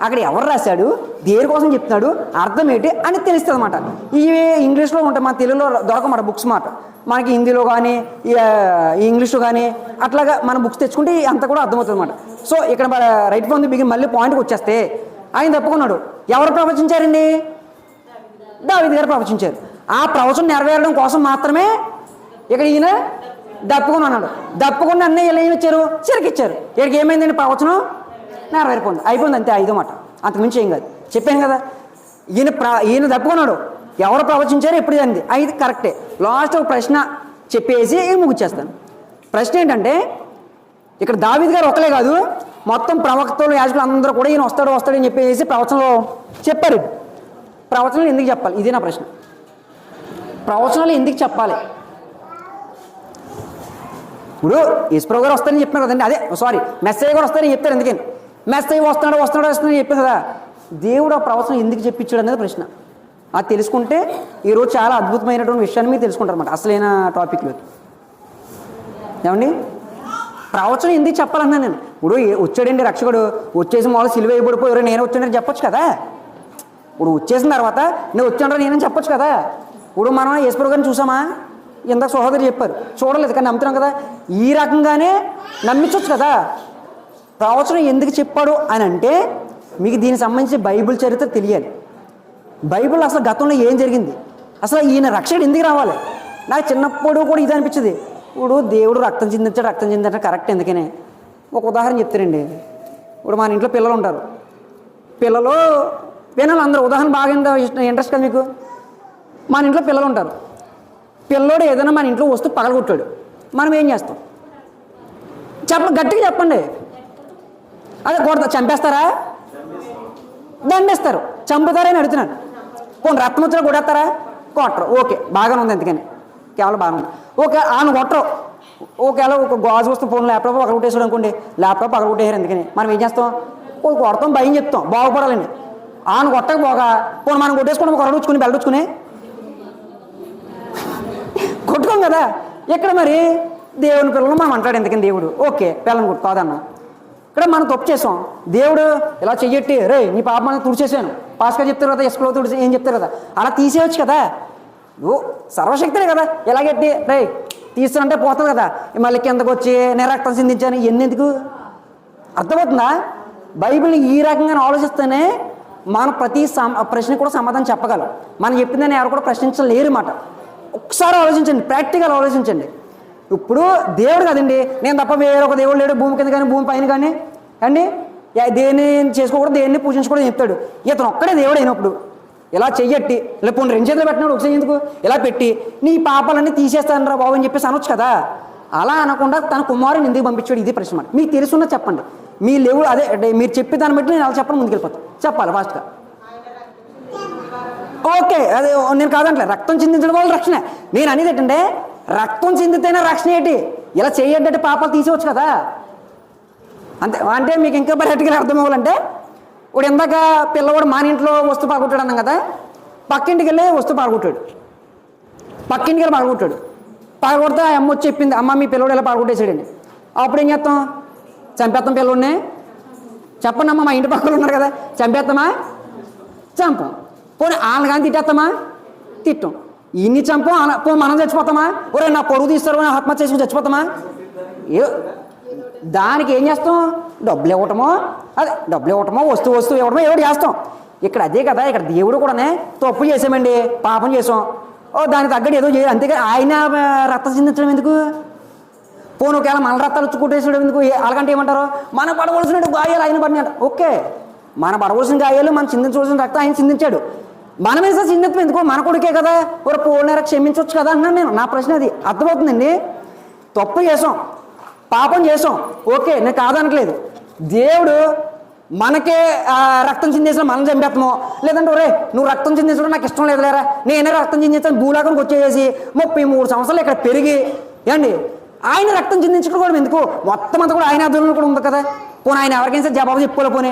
అక్కడ ఎవరు రాశాడు, దేనికోసం చెప్తున్నాడు, అర్థం ఏంటి అని తెలుస్తుంది అన్నమాట. ఇవి ఇంగ్లీష్లో ఉంటాయి, మన తెలుగులో దొరకమాట బుక్స్ మాట. మనకి హిందీలో కానీ ఇంగ్లీష్లో కానీ అట్లాగా మన బుక్స్ తెచ్చుకుంటే అంత కూడా అర్థమవుతుంది అన్నమాట. సో ఇక్కడ రైట్ ఫ్రమ్ ది బిగిన్ మళ్ళీ పాయింట్కి వచ్చేస్తే ఆయన తప్పుకున్నాడు. ఎవరు ప్రవచించారండి? దావీదు గారు ప్రవచించారు. ఆ ప్రవచనం నెరవేరడం కోసం మాత్రమే ఇక్కడ ఈయన దప్పుకొని అన్నాడు. దప్పుకొని అన్నీ ఇలా ఏమి ఇచ్చారు, చిరకిచ్చారు. ఇక్కడికి ఏమైందండి, ప్రవచనం నెరవేరిపోయింది, అయిపోయింది, అంతే. 5వ మాట, అంతకుమించి ఏం కాదు. చెప్పాను కదా, ఈయన దప్పుకున్నాడు, ఎవరు ప్రవచించారు, ఎప్పుడు అంది. 5 కరెక్టే. లాస్ట్ ఒక ప్రశ్న చెప్పేసి ముగిచ్చేస్తాను. ప్రశ్న ఏంటంటే, ఇక్కడ దావీదు గారు ఒకలే కాదు, మొత్తం ప్రవక్తలు, యాజకులు అందరూ కూడా ఈయన వస్తాడు అని చెప్పేసి ప్రవచనంలో చెప్పారు. ప్రవచనాలు ఎందుకు చెప్పాలి, ఇది నా ప్రశ్న. ప్రవచనాలు ఎందుకు చెప్పాలి? ఇప్పుడు యేసుప్రభు గారు వస్తారని చెప్పినారు కదండి, అదే సారీ మెస్సయ్య గారు వస్తారని చెప్తారు. ఎందుకని మెస్సయ్య వస్తున్నాడని చెప్పారు కదా, దేవుడు ఆ ప్రవచనం ఎందుకు చెప్పించాడు అనేది ప్రశ్న. అది తెలుసుకుంటే ఈరోజు చాలా అద్భుతమైనటువంటి విషయాన్ని మీరు తెలుసుకుంటారు అన్నమాట, అసలైన టాపిక్లో. ఏమండి, ప్రవచనం ఎందుకు చెప్పాలన్నా నేను, ఇప్పుడు వచ్చాడండి రక్షకుడు, వచ్చేసి మామూలు సిలువ అయిపోయిపోయారు, నేను వచ్చాడని చెప్పొచ్చు కదా. ఇప్పుడు వచ్చేసిన తర్వాత నేను వచ్చాను నేనని చెప్పొచ్చు కదా. ఇప్పుడు మనం యేసుప్రభు గారిని చూసామా, ఇందాక సహోదరు చెప్పారు, చూడలేదు కానీ నమ్ముతున్నాం కదా. ఈ రకంగానే నమ్మించవచ్చు కదా. ప్రవచనం ఎందుకు చెప్పాడు అని అంటే, మీకు దీనికి సంబంధించి బైబిల్ చరిత్ర తెలియాలి. బైబిల్ అసలు గతంలో ఏం జరిగింది, అసలు ఈయన రక్షకుడు ఎందుకు రావాలి. నాకు చిన్నప్పుడు కూడా ఇది అనిపించింది. ఇప్పుడు దేవుడు రక్తం చిందించాడు కరెక్ట్. ఎందుకనే ఒక ఉదాహరణ చెప్తారండి. ఇప్పుడు మన ఇంట్లో పిల్లలు ఉంటారు, పిల్లలు వినాలి అందరూ. ఉదాహరణ బాగా ఇంట్రెస్ట్ కదా మీకు. మన ఇంట్లో పిల్లలు ఉంటారు, పిల్లోడు ఏదైనా మన ఇంట్లో వస్తువు పగలగొట్టాడు, మనం ఏం చేస్తాం? గట్టిగా చెప్పండి. అదే చంపేస్తారా, దండేస్తారు, చంపుతారని అడుగుతున్నాను. పోనీ రక్తం వచ్చినా కొడేస్తారా? కొట్టరు. ఓకే, బాగానే ఉంది. ఎందుకని కేవలం బాగానే ఉంది. ఓకే, ఆయన కొట్టరు. ఒకవేళ ఒక గాజు వస్తువు, ఫోన్ ల్యాప్టాప్ పగలగొట్టేసాడు అనుకోండి, ల్యాప్టాప్ పగలగొట్టేసారు. ఎందుకని మనం ఏం చేస్తాం? కొడతాం, భయం చెప్తాం, బాగుపడాలండి. ఆయన కొట్టకపోగా పోనీ మనం కొట్టేసుకుంటాం, కొరడుచుకుని బెల్లుచుకుని కొట్టుకోం కదా. ఇక్కడ మరి దేవుని పిల్లలు మనం అంటాడు. ఎందుకని దేవుడు ఓకే పిల్లని కొట్టుకోదన్నా, ఇక్కడ మనం తప్పు చేసాం. దేవుడు ఇలా చెయ్యట్టి, రే నీ పాప మనం తుడిచేసాను, పాస్గా చెప్తారు కదా, ఇసుకలో తుడిచి ఏం చెప్తారు కదా, అలా తీసేయచ్చు కదా. ఓ సర్వశక్తులే కదా, ఎలాగెట్టి రే తీస్తానంటే పోతుంది కదా. మళ్ళీ కిందకు వచ్చి నేను రక్తం చిందించాను, ఎందుకు అర్థమవుతుందా? బైబిల్ ఈ రకంగా ఆలోచిస్తేనే మనం ప్రతి ప్రశ్నకు కూడా సమాధానం చెప్పగలం. మనం చెప్పిందని ఎవరు కూడా ప్రశ్నించలేరు మాట. ఒకసారి ఆలోచించండి, ప్రాక్టికల్ ఆలోచించండి. ఇప్పుడు దేవుడు కదండి, నేను తప్ప వేరొక దేవుడు లేడు భూమి కింద కానీ భూమి పైన కానీ అండి. దేన్ని చేసుకోకూడదు, దేన్ని పూజించకూడదు చెప్తాడు. ఇతను ఒక్కడే దేవుడు అయినప్పుడు ఇలా చెయ్యట్టి, ఇలా పోనీ 2 చేతులు పెట్టినాడు, ఒకసారి ఎందుకు ఇలా పెట్టి నీ పాపాలన్నీ తీసేస్తానరా బాబు అని చెప్పేసి అనొచ్చు కదా. అలా అనకుండా తన కుమారుని ఎందుకు పంపించాడు, ఇది ప్రశ్న. మీకు తెలుసున్నా చెప్పండి. మీ లేవు అదే మీరు చెప్పే దాన్ని బట్టి నేను అలా చెప్పడం ముందుకెళ్ళిపోతాను. చెప్పాలి ఫాస్ట్గా. ఓకే, అదే నేను కాదంటే రక్తం చిందించడం వల్ల రక్షణ. నేను అనేది ఏంటంటే రక్తం చిందితేనే రక్షణ ఏంటి, ఇలా చేయడంటే పాపాలు తీసేవచ్చు కదా. అంతే. అంటే మీకు ఇంకా బయటకి అర్థం అవ్వాలంటే, ఇప్పుడు ఇందాక పిల్లవాడు మన ఇంట్లో వస్తువు పగొట్టాడు అన్నాం కదా, పక్కింటికి వెళ్ళి వస్తువు పగొట్టాడు, పగొడితే ఆ అమ్మ వచ్చి చెప్పింది, అమ్మ మీ పిల్లవాడు ఇలా పగొట్టేసాడండి. అప్పుడు ఏం చేస్తాం? చంపేస్తాం పిల్లవాడిని. చెప్పండి అమ్మ, మా ఇంటి పక్కన ఉన్నారు కదా, చంపేస్తామా? చంపం. పోనీ వాళ్ళని కానీ తిట్టేస్తామా? తిట్టం. ఇన్ని చంపం. పోనీ మనం చచ్చిపోతామా? ఒరే నా పొరుగు తీస్తారు ఆత్మహత్య చేసుకుని చచ్చిపోతామా? దానికి ఏం చేస్తాం? డబ్బులు ఇవ్వటమో, వస్తువు ఇవ్వటమో ఏదో చేస్తాం. ఇక్కడ అదే కదా, ఇక్కడ దేవుడు కూడానే తప్పు చేసామండి, పాపం చేసాం, దానికి తగ్గట్టు ఏదో చేయాలి. అంతేకాదు ఆయన రక్తం చిందించడం ఎందుకు? పోను ఒకవేళ మన రక్తాలు చుట్టుకుంటేసడం ఎందుకు? అలాగంటే ఏమంటారు? మన పడవలసిన గాయాలు ఆయన పడినాడు. ఓకే, మన పడవలసిన గాయాలు మనం చిందించవలసిన రక్తం ఆయన చిందించాడు. మనం వేసే చిందించడం ఎందుకు? మన కొడుకే కదా, ఒక పోలేర క్షమించవచ్చు కదా అన్నాను నేను. నా ప్రశ్న అది. అర్థమవుతుందండి? తప్పు చేసాం, పాపం చేసాం, ఓకే, నేను కాదనట్లేదు. దేవుడు మనకే రక్తం చిందేసిన మనం చంపేస్తామో, లేదంటే ఒరే నువ్వు రక్తం చిందించడం నాకు ఇష్టం లేదు లేరా, నేనే రక్తం చిందించాను భూలోకానికి వచ్చేసి 33 సంవత్సరాలు ఇక్కడ పెరిగి ఏండి ఆయన రక్తం చిందించడం కూడా ఎందుకు? మొత్తం అంతా కూడా ఆయన ఆధ్వర్యంలో కూడా ఉంది కదా. పోనీ ఆయన ఎవరికైనా జవాబు చెప్పుకోలే. పోనీ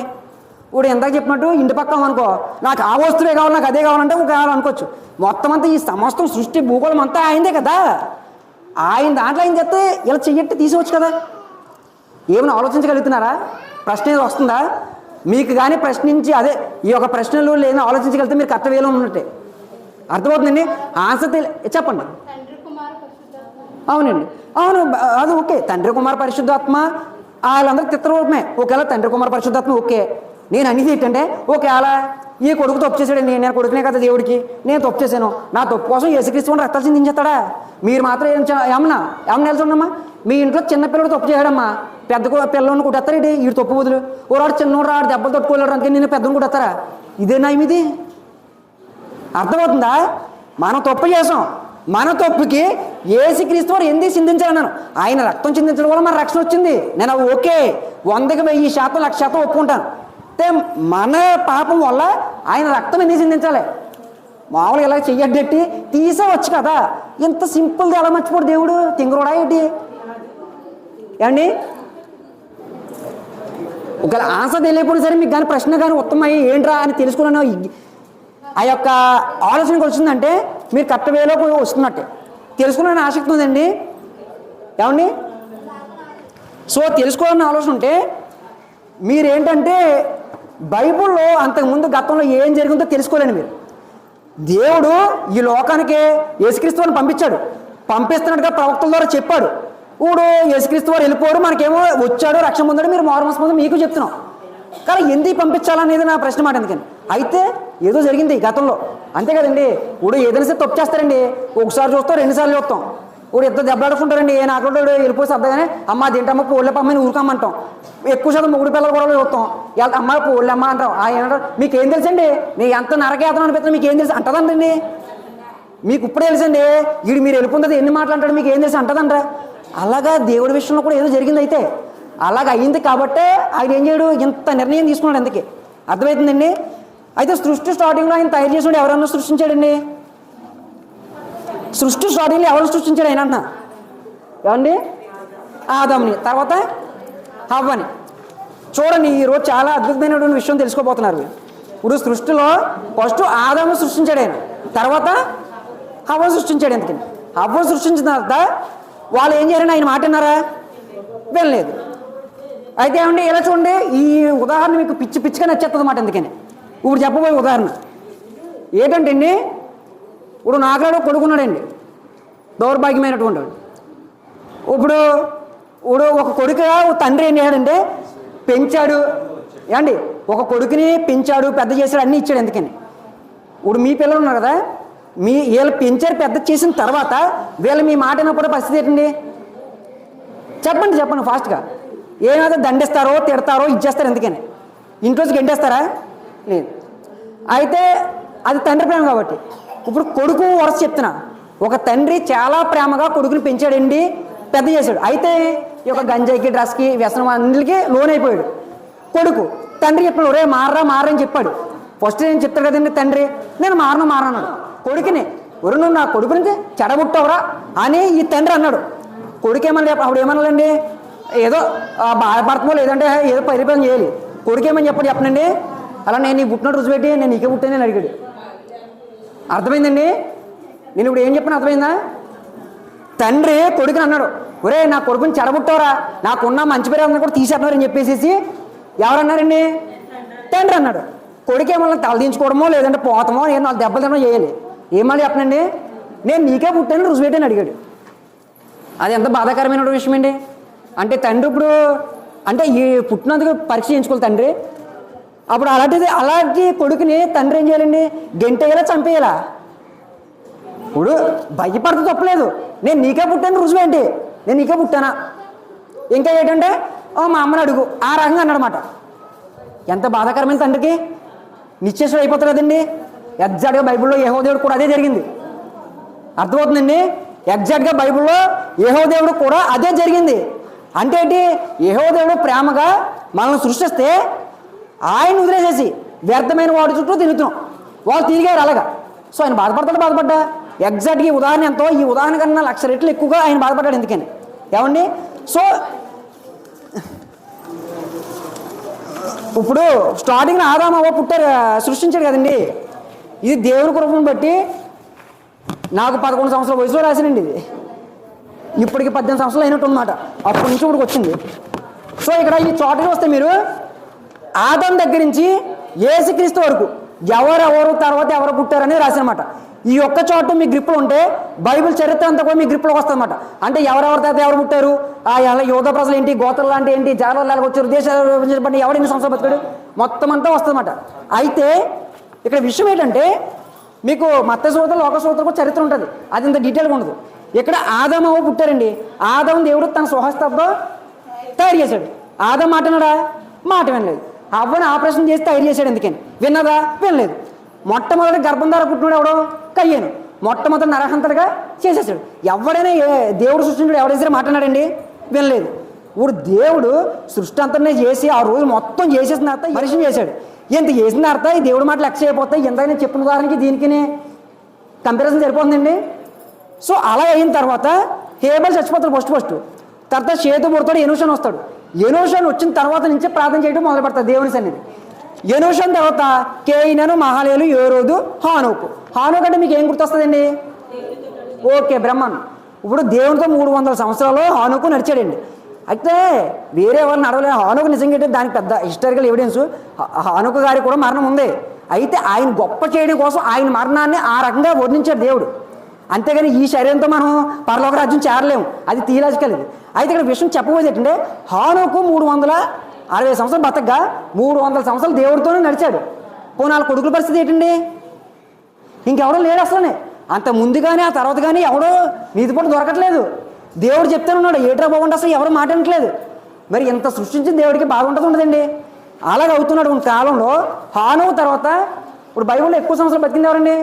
ఇప్పుడు ఎందాక చెప్పినట్టు ఇంటి పక్కన అనుకో, నాకు ఆ వస్తువే కావాలి, నాకు అదే కావాలంటే ఒక అనుకోవచ్చు. మొత్తం అంతా ఈ సమస్తం సృష్టి భూగోళం అంతా ఆయనదే కదా. ఆయన దాంట్లో ఆయన చెప్తే ఇలా చెయ్యట్టి తీసుకోవచ్చు కదా. ఏమైనా ఆలోచించగలుగుతున్నారా? ప్రశ్న ఏదో వస్తుందా మీకు? కానీ ప్రశ్నించి అదే ఈ యొక్క ప్రశ్నలు లేదా ఆలోచించగలిగితే మీరు కర్తవ్యంలో ఉన్నట్టే. అర్థమవుతుందండి? ఆన్సర్ చెప్పండి. అవునండి, అవును, అది ఓకే. తండ్రి కుమార పరిశుద్ధాత్మ వాళ్ళందరూ తిత్రరూపమే. ఒకవేళ తండ్రి కుమార పరిశుద్ధాత్మ ఓకే. నేను అనేది ఏంటంటే ఒకవేళ ఈ కొడుకు తప్పు చేశాడండి, నేను కొడుకునే కదా దేవుడికి, నేను తప్పు చేశాను, నా తప్పు కోసం యేసుక్రీస్తు రక్తాలు చిందించేస్తాడా? మీరు మాత్రం ఏమన్నా నిల్చుండమ్మా, మీ ఇంట్లో చిన్న పిల్లడు తప్పు చేయడమ్మా, పెద్ద పిల్లల్ని కుట్టేస్తారేంటి? వీడు తప్పు బదులు ఓరాడు చిన్నోడు రాడు దెబ్బలు తట్టుకోలేడు, అందుకని నేను పెద్దను కుట్టేస్తారా? ఇదేనా ఇది? అర్థమవుతుందా? మనం తప్పు చేసాం, మన తప్పుకి యేసుక్రీస్తు వారు ఎందుకు చిందించాలన్నాను. ఆయన రక్తం చిందించడం వల్ల మన రక్షణ వచ్చింది. నేను అవి ఓకే, 100కి 1000%, 1,00,000% ఒప్పుకుంటాను. అయితే మన పాపం వల్ల ఆయన రక్తం ఎందుకు చిందించాలి? మామూలుగా ఇలా చెయ్యడ్డెట్టి తీసేవచ్చు కదా, ఇంత సింపుల్గా ఎలా మర్చిపోడు దేవుడు? తింగరోడా ఏంటి? ఏమండి, ఒకవేళ ఆన్సర్ తెలియకపోయినా సరే మీకు కానీ ప్రశ్న కానీ ఉత్తమయ్యి ఏంట్రా అని తెలుసుకున్నాను ఆ యొక్క ఆలోచనకు వచ్చిందంటే మీరు కరెక్ట్ వేలో వస్తున్నట్టే. తెలుసుకోవాలని ఆసక్తి ఉందండి. ఏమండి, సో తెలుసుకోవాలని ఆలోచన ఉంటే మీరేంటంటే బైబిల్లో అంతకుముందు గతంలో ఏం జరిగిందో తెలుసుకోలేండి మీరు. దేవుడు ఈ లోకానికి యేసుక్రీస్తు వారిని పంపించాడు, పంపిస్తున్నట్టుగా ప్రవక్తల ద్వారా చెప్పాడు. ఇప్పుడు యేసుక్రీస్తు వారు వెళ్ళిపోయాడు, మనకేమో వచ్చాడు, రక్షణ పొందాడు, మీరు మారుమనసు పొందాడు, మీకు చెప్తున్నాం. కానీ ఎందుకు పంపించాలనేది నా ప్రశ్న మాట. ఎందుకని అయితే ఏదో జరిగింది గతంలో, అంతే కదండి. ఇప్పుడు ఏదైనా సరే తప్పు చేస్తారండి, ఒకసారి చూస్తాం, 2 సార్లు చూస్తాం. ఇప్పుడు ఇద్దరు దెబ్బలాడుకుంటారండి, నాకు వెళ్ళిపోయి సర్దగానే అమ్మ తింటామా పోళ్ళ పమ్మని ఊరుకోమంటాం. ఎక్కువ శాతం మొగుడు పిల్లలు కూడా చూస్తాం, అమ్మ పోళ్ళమ్మ అంటాం. ఆయన మీకేం తెలుసండి, మీకు ఎంత నరకేతనం అనిపిస్తుంది, మీకు ఏం తెలుసు అంటదండి. మీకు ఇప్పుడే తెలుసండి, వీడు మీరు వెళ్ళిపోతుంది ఎన్ని మాట్లాడతాడు, మీకు ఏం తెలుసు అంటదంట. అలాగా దేవుడి విషయంలో కూడా ఏదో జరిగింది. అయితే అలాగ అయింది కాబట్టే ఆయన ఏం చేయడు, ఇంత నిర్ణయం తీసుకున్నాడు. అందుకే అర్థమవుతుందండి. అయితే సృష్టి స్టార్టింగ్లో ఆయన తయారు చేసినాడు, ఎవరన్నా సృష్టించాడండి? సృష్టి స్టార్టింగ్లో ఎవరు సృష్టించాడు ఆయన అంటున్నా? ఏమండి, ఆదాముని, తర్వాత హవ్వని. చూడండి, ఈరోజు చాలా అద్భుతమైనటువంటి విషయం తెలుసుకోబోతున్నారు. ఇప్పుడు సృష్టిలో ఫస్ట్ ఆదాము సృష్టించాడు ఆయన, తర్వాత హవ్వను సృష్టించాడు. ఎందుకని హవ్వను సృష్టించిన తర్వాత వాళ్ళు ఏం చేయాలని ఆయన మాట విన్నారా? వెళ్ళలేదు. అయితే ఏమండి, ఇలా చూడండి, ఈ ఉదాహరణ మీకు పిచ్చిగా నచ్చేస్తుంది అన్నమాట. ఎందుకని ఇప్పుడు చెప్పబోయే ఉదాహరణ ఏంటంటే అండి, ఇప్పుడు నాకులాడు కొడుకున్నాడండి, దౌర్భాగ్యమైనటువంటి వాడు. ఇప్పుడు ఒక కొడుకు తండ్రి ఏం చేశాడంటే పెంచాడు. ఏమండి, ఒక కొడుకుని పెంచాడు, పెద్ద చేశాడు, అన్నీ ఇచ్చాడు. ఎందుకని ఇప్పుడు మీ పిల్లలు ఉన్నారు కదా, వీళ్ళు పెంచారు, పెద్ద చేసిన తర్వాత వీళ్ళు మీ మాట వినప్పుడు పరిస్థితి ఏంటండి? చెప్పండి ఫాస్ట్గా. ఏమైతే దండిస్తారో, తిడతారో, ఇచ్చేస్తారు. ఎందుకని ఇంట్లోకి గెంటేస్తారా? లేదు. అయితే అది తండ్రి ప్రేమ కాబట్టి. ఇప్పుడు కొడుకు వరుస చెప్తున్నా, ఒక తండ్రి చాలా ప్రేమగా కొడుకుని పెంచాడండి, పెద్ద చేశాడు. అయితే ఈ యొక్క గంజాయికి, డ్రగ్స్కి, వ్యసనం అన్నిటికీ లోన్ అయిపోయాడు కొడుకు. తండ్రి చెప్పాడు, ఒరే మారని చెప్పాడు. ఫస్ట్ నేను చెప్తాడు కదండి తండ్రి, నేను మారన్నాడు కొడుకుని. ఒరు నువ్వు నా కొడుకు నుంచి చెడబుట్టవరా అని ఈ తండ్రి అన్నాడు. కొడుకు ఏమన్నా అప్పుడు ఏమన్నాడండి, ఏదో బాధపడుతుందో లేదంటే ఏదో పరిపాలన చేయాలి. కొడుకు ఏమని చెప్పండి, అలా నేను నీ పుట్టినట్టు రుజువు పెట్టి నేను నీకే పుట్టానని అడిగాడు. అర్థమైందండి? నేను ఇప్పుడు ఏం చెప్పిన అర్థమైందా? తండ్రి కొడుకుని అన్నాడు, ఒరే నా కొడుకుని చెడబుట్టవరా, నాకున్న మంచి పేరు కూడా తీసేస్తున్నారని చెప్పేసి ఎవరన్నారండి? తండ్రి అన్నాడు. కొడుకు ఏమన్నా తలదించుకోవడమో లేదంటే పోతామో, నేను 4 దెబ్బలు తినడం చేయాలి. ఏమని చెప్పనండి, నేను నీకే పుట్టాను రుజువు పెట్టని అడిగాడు. అది ఎంత బాధాకరమైన విషయం అండి. అంటే తండ్రి ఇప్పుడు అంటే ఈ పుట్టినందుకు పరీక్ష చేయించుకోవాలి తండ్రి. అప్పుడు అలాంటి కొడుకుని తండ్రి ఏం చేయాలండి? గెంటేయాలా, చంపేయాలా? ఇప్పుడు భయపడితే తప్పలేదు, నేను నీకే పుట్టాను రుజువు ఏంటి, నేను నీకే పుట్టానా? ఇంకా ఏంటంటే మా అమ్మని అడుగు, ఆ రకంగా అన్నమాట. ఎంత బాధాకరమైన తండ్రికి నిశ్చేషం అయిపోతుంది కదండి. ఎగ్జాక్ట్గా బైబిల్లో యెహోవా దేవుడు కూడా అదే జరిగింది. అర్థమవుతుందండి? ఎగ్జాక్ట్గా బైబిల్లో యెహోవా దేవుడు కూడా అదే జరిగింది. అంటే ఏంటి? యెహోవా దేవుడు ప్రేమగా మనల్ని సృష్టిస్తే ఆయన వదిలేసేసి వ్యర్థమైన వాడి చుట్టూ తిరుగుతున్నాం, వాళ్ళు తిరిగారు అలాగా. సో ఆయన బాధపడ్డా ఎగ్జాక్ట్గా ఈ ఉదాహరణ ఎంతో, ఈ ఉదాహరణ కన్నా 1,00,000 రెట్లు ఎక్కువగా ఆయన బాధపడ్డాడు. ఎందుకని ఏమండి? సో ఇప్పుడు స్టార్టింగ్ ఆదాము అవ్వ పుట్టారు, సృష్టించాడు కదండి. ఇది దేవుడి కృపను బట్టి నాకు 11 సంవత్సరాల వయసులో రాశానండి. ఇది ఇప్పటికి 18 సంవత్సరాలు అయినట్టు అనమాట. అప్పటి నుంచి ఇప్పటికి వచ్చింది. సో ఇక్కడ ఈ చోటకి వస్తే మీరు ఆదాము దగ్గర నుంచి యేసుక్రీస్తు వరకు ఎవరెవరు తర్వాత ఎవరు పుట్టారనేది రాశారన్నమాట. ఈ ఒక్క చోట మీ గ్రిప్లో ఉంటే బైబిల్ చరిత్ర అంతా కూడా మీ గ్రిప్లోకి వస్తుంది అనమాట. అంటే ఎవరెవరి తర్వాత ఎవరు పుట్టారు, యోధ ప్రజలు ఏంటి, గోత్రాలు లాంటి ఏంటి, జాగ్రత్తలు వచ్చారు, దేశాలు ఎవరు ఎన్ని సంవత్సరాలు బతికాడు, మొత్తం అంతా వస్తుంది అన్నమాట. అయితే ఇక్కడ విషయం ఏంటంటే మీకు మత్తయి సువార్త లోక సువార్త కూడా చరిత్ర ఉంటుంది, అది ఇంత డీటెయిల్గా ఉండదు. ఇక్కడ ఆదాము అవ్వ పుట్టారండి. ఆదాము దేవుడు తన స్వహస్తాలతో తయారు చేశాడు. ఆదాము మాట విన్నాడా? మాట వినలేదు. అవ్వని ఆపరేషన్ చేసి తయారు చేశాడు. ఎందుకని? విన్నదా? వినలేదు. మొట్టమొదటి గర్భం ద్వారా పుట్టినాడు ఎవడో? కయ్యను. మొట్టమొదటి నరహంతలుగా చేసేసాడు. ఎవడైనా దేవుడు సృష్టించాడు, ఎవడైనా సరే మాట్లాడాడండి? వినలేదు. ఇప్పుడు దేవుడు సృష్టి అంతనే చేసి ఆ రోజు మొత్తం చేసేసిన తర్వాత మనిషిని చేశాడు. ఎంత చేసిన తర్వాత ఈ దేవుడి మాటలు లెక్క అయిపోతాయి. ఎంతైనా చెప్పిన ఉదాహరణకి దీనికి కంపారిజన్ సరిపోతుందండి. సో అలా అయిన తర్వాత హేబెల్ చచ్చిపోతాడు ఫస్ట్. తర్వాత షేతు పుడతాడు, ఎనోషాన్ వస్తాడు. ఎనోషాన్ వచ్చిన తర్వాత నుంచే ప్రార్థన చేయడం మొదలు పెడతాడు దేవుని సన్నిధి. ఎనోషాన్ తర్వాత కేయినను, మహాలేలు, యోరోదు, హానోకు. హానోకు అంటే మీకు ఏం గుర్తొస్తుందండి? ఓకే, బ్రహ్మాండం. ఇప్పుడు దేవునితో 300 సంవత్సరాలు హానోకు నడిచాడండి. అయితే వేరే ఎవరు నడవలేదు. హానోకు నిజంగా దానికి పెద్ద హిస్టారికల్ ఎవిడెన్స్. హానోకు గారికి కూడా మరణం ఉంది. అయితే ఆయన గొప్ప చేయడం కోసం ఆయన మరణాన్ని ఆ రకంగా వర్ణించాడు దేవుడు. అంతేగాని ఈ శరీరంతో మనం పరలోక రాజ్యం చేరలేము, అది థియలాజికల్. ఇది అయితే ఇక్కడ విషయం చెప్పబోయేది ఏంటంటే హానోకు 360 సంవత్సరాలు బతకగా 300 సంవత్సరాలు దేవుడితోనే నడిచాడు. పోనాళ్ళ కొడుకుల పరిస్థితి ఏంటండి? ఇంకెవడో లేడు అసలు. అంత ముందు కానీ ఆ తర్వాత కానీ ఎవడో నీతిపట్టు దొరకట్లేదు. దేవుడు చెప్తానే ఉన్నాడు, ఏట్రా బాగుంటే అసలు ఎవరు మాట వినట్లేదు. మరి ఇంత సృష్టించిన దేవుడికి బాగుంటుంది ఉండదండి. అలాగే అవుతున్నాడు కాలంలో. హానోకు తర్వాత ఇప్పుడు బైబిల్లో ఎక్కువ సంవత్సరాలు బతికింది ఎవరండి?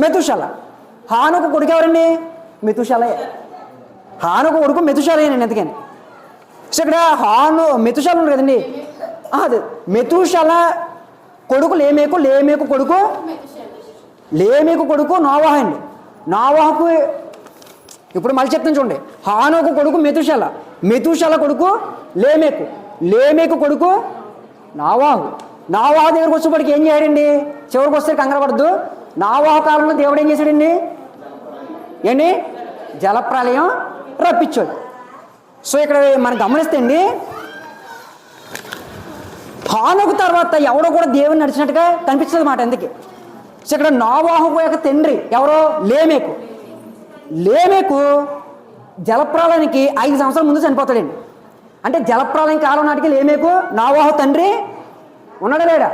మెతుషాల. హానోకు కొడుకు ఎవరండి? మెతుషాలే. హానోకు కొడుకు మెతుషాలేనండి. ఎందుకని? సో ఇక్కడ మెతుషాల ఉంది కదండి, అదే మెతుషాల కొడుకు లేమేకు, లేమేకు కొడుకు నోవాహు అండి. నోవాహుకు ఇప్పుడు మళ్ళీ చెప్తాను చూడండి. హానోకు కొడుకు మెతుషాల కొడుకు లేమేకు కొడుకు నోవాహు. నోవాహు దగ్గరకు వచ్చేప్పటికి ఏం చేయాడండి? చివరికి వస్తే కంగారు పడద్దు. నోవాహు కాలంలో దేవుడు ఏం చేశాడండి? జలప్రలయం రప్పించాడు. సో ఇక్కడ మనం గమనిస్తే అండి, హానోకు తర్వాత ఎవడో కూడా దేవుని నడిచినట్టుగా కనిపించదు మాట. ఎందుకు? సో ఇక్కడ నోవాహు యొక్క తండ్రి ఎవరో? లేమేకు జలప్రలయానికి 5 సంవత్సరాల ముందు చనిపోతాడండి. అంటే జలప్రలయం కాలం నాటికి లేమేకు నోవాహు తండ్రి ఉన్నాడా లేడా?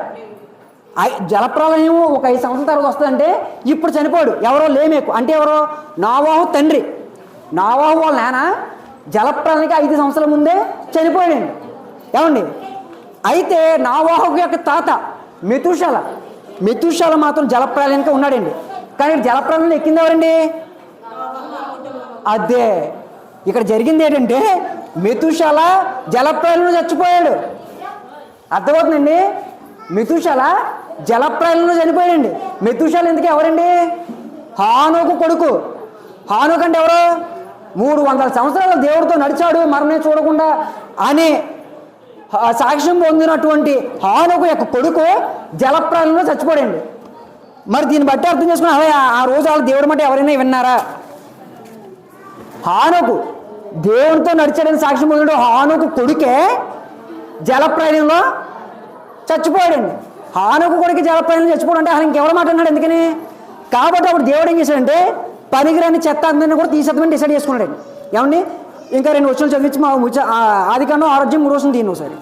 జలప్రలయం ఒక 5 సంవత్సరాల తర్వాత వస్తుందంటే ఇప్పుడు చనిపోడు. ఎవరో? లేమేకు. అంటే ఎవరో? నోవాహు తండ్రి. నోవాహు వాళ్ళ నాన్న జలప్రలయానికి 5 సంవత్సరాల ముందే చనిపోయాడండి. ఏమండి? అయితే నోవాహు యొక్క తాత మెతుషాల మాత్రం జలప్రలయానికి ఉన్నాడండి. కానీ జలప్రలయంలో ఎక్కింది ఎవరండి? అదే ఇక్కడ జరిగింది ఏంటంటే మెతుషాల జలప్రలయంలో చచ్చిపోయాడు. అర్థమవుతుందండి? మెతుషాల జలప్రలయంలో చనిపోయాడండి. మెతుషాల ఎందుకు ఎవరండి? హానోకు కొడుకు. హానోకు అంటే ఎవరు? 300 సంవత్సరాలు దేవుడితో నడిచాడు మరణం చూడకుండా అని సాక్ష్యం పొందినటువంటి హానోకు యొక్క కొడుకు జలప్రలయంలో చచ్చిపోయాడండి. మరి దీన్ని బట్టి అర్థం చేసుకుని ఆ రోజు వాళ్ళు దేవుడి మాట ఎవరైనా విన్నారా? హానోకు దేవుడితో నడిచాడని సాక్ష్యం పొందాడు. హానోకు కొడుకే జలప్రలయంలో చచ్చిపోయాడండి. హానోకు కొడుకు జలప్రలయంలో చచ్చిపోవడం అంటే అసలు ఇంకెవరు మాట అన్నాడు? ఎందుకని? కాబట్టి అప్పుడు దేవుడు ఏం చేశాడంటే పనికిరాని చెత్త అందరినీ కూడా తీసేద్దామని డిసైడ్ చేసుకున్నాడు. ఏమండి? ఇంకా 2 వచనాలు చదివించి మా ఆదికాండం 6 అధ్యాయం 3 వచనం తీయండి ఒకసారి.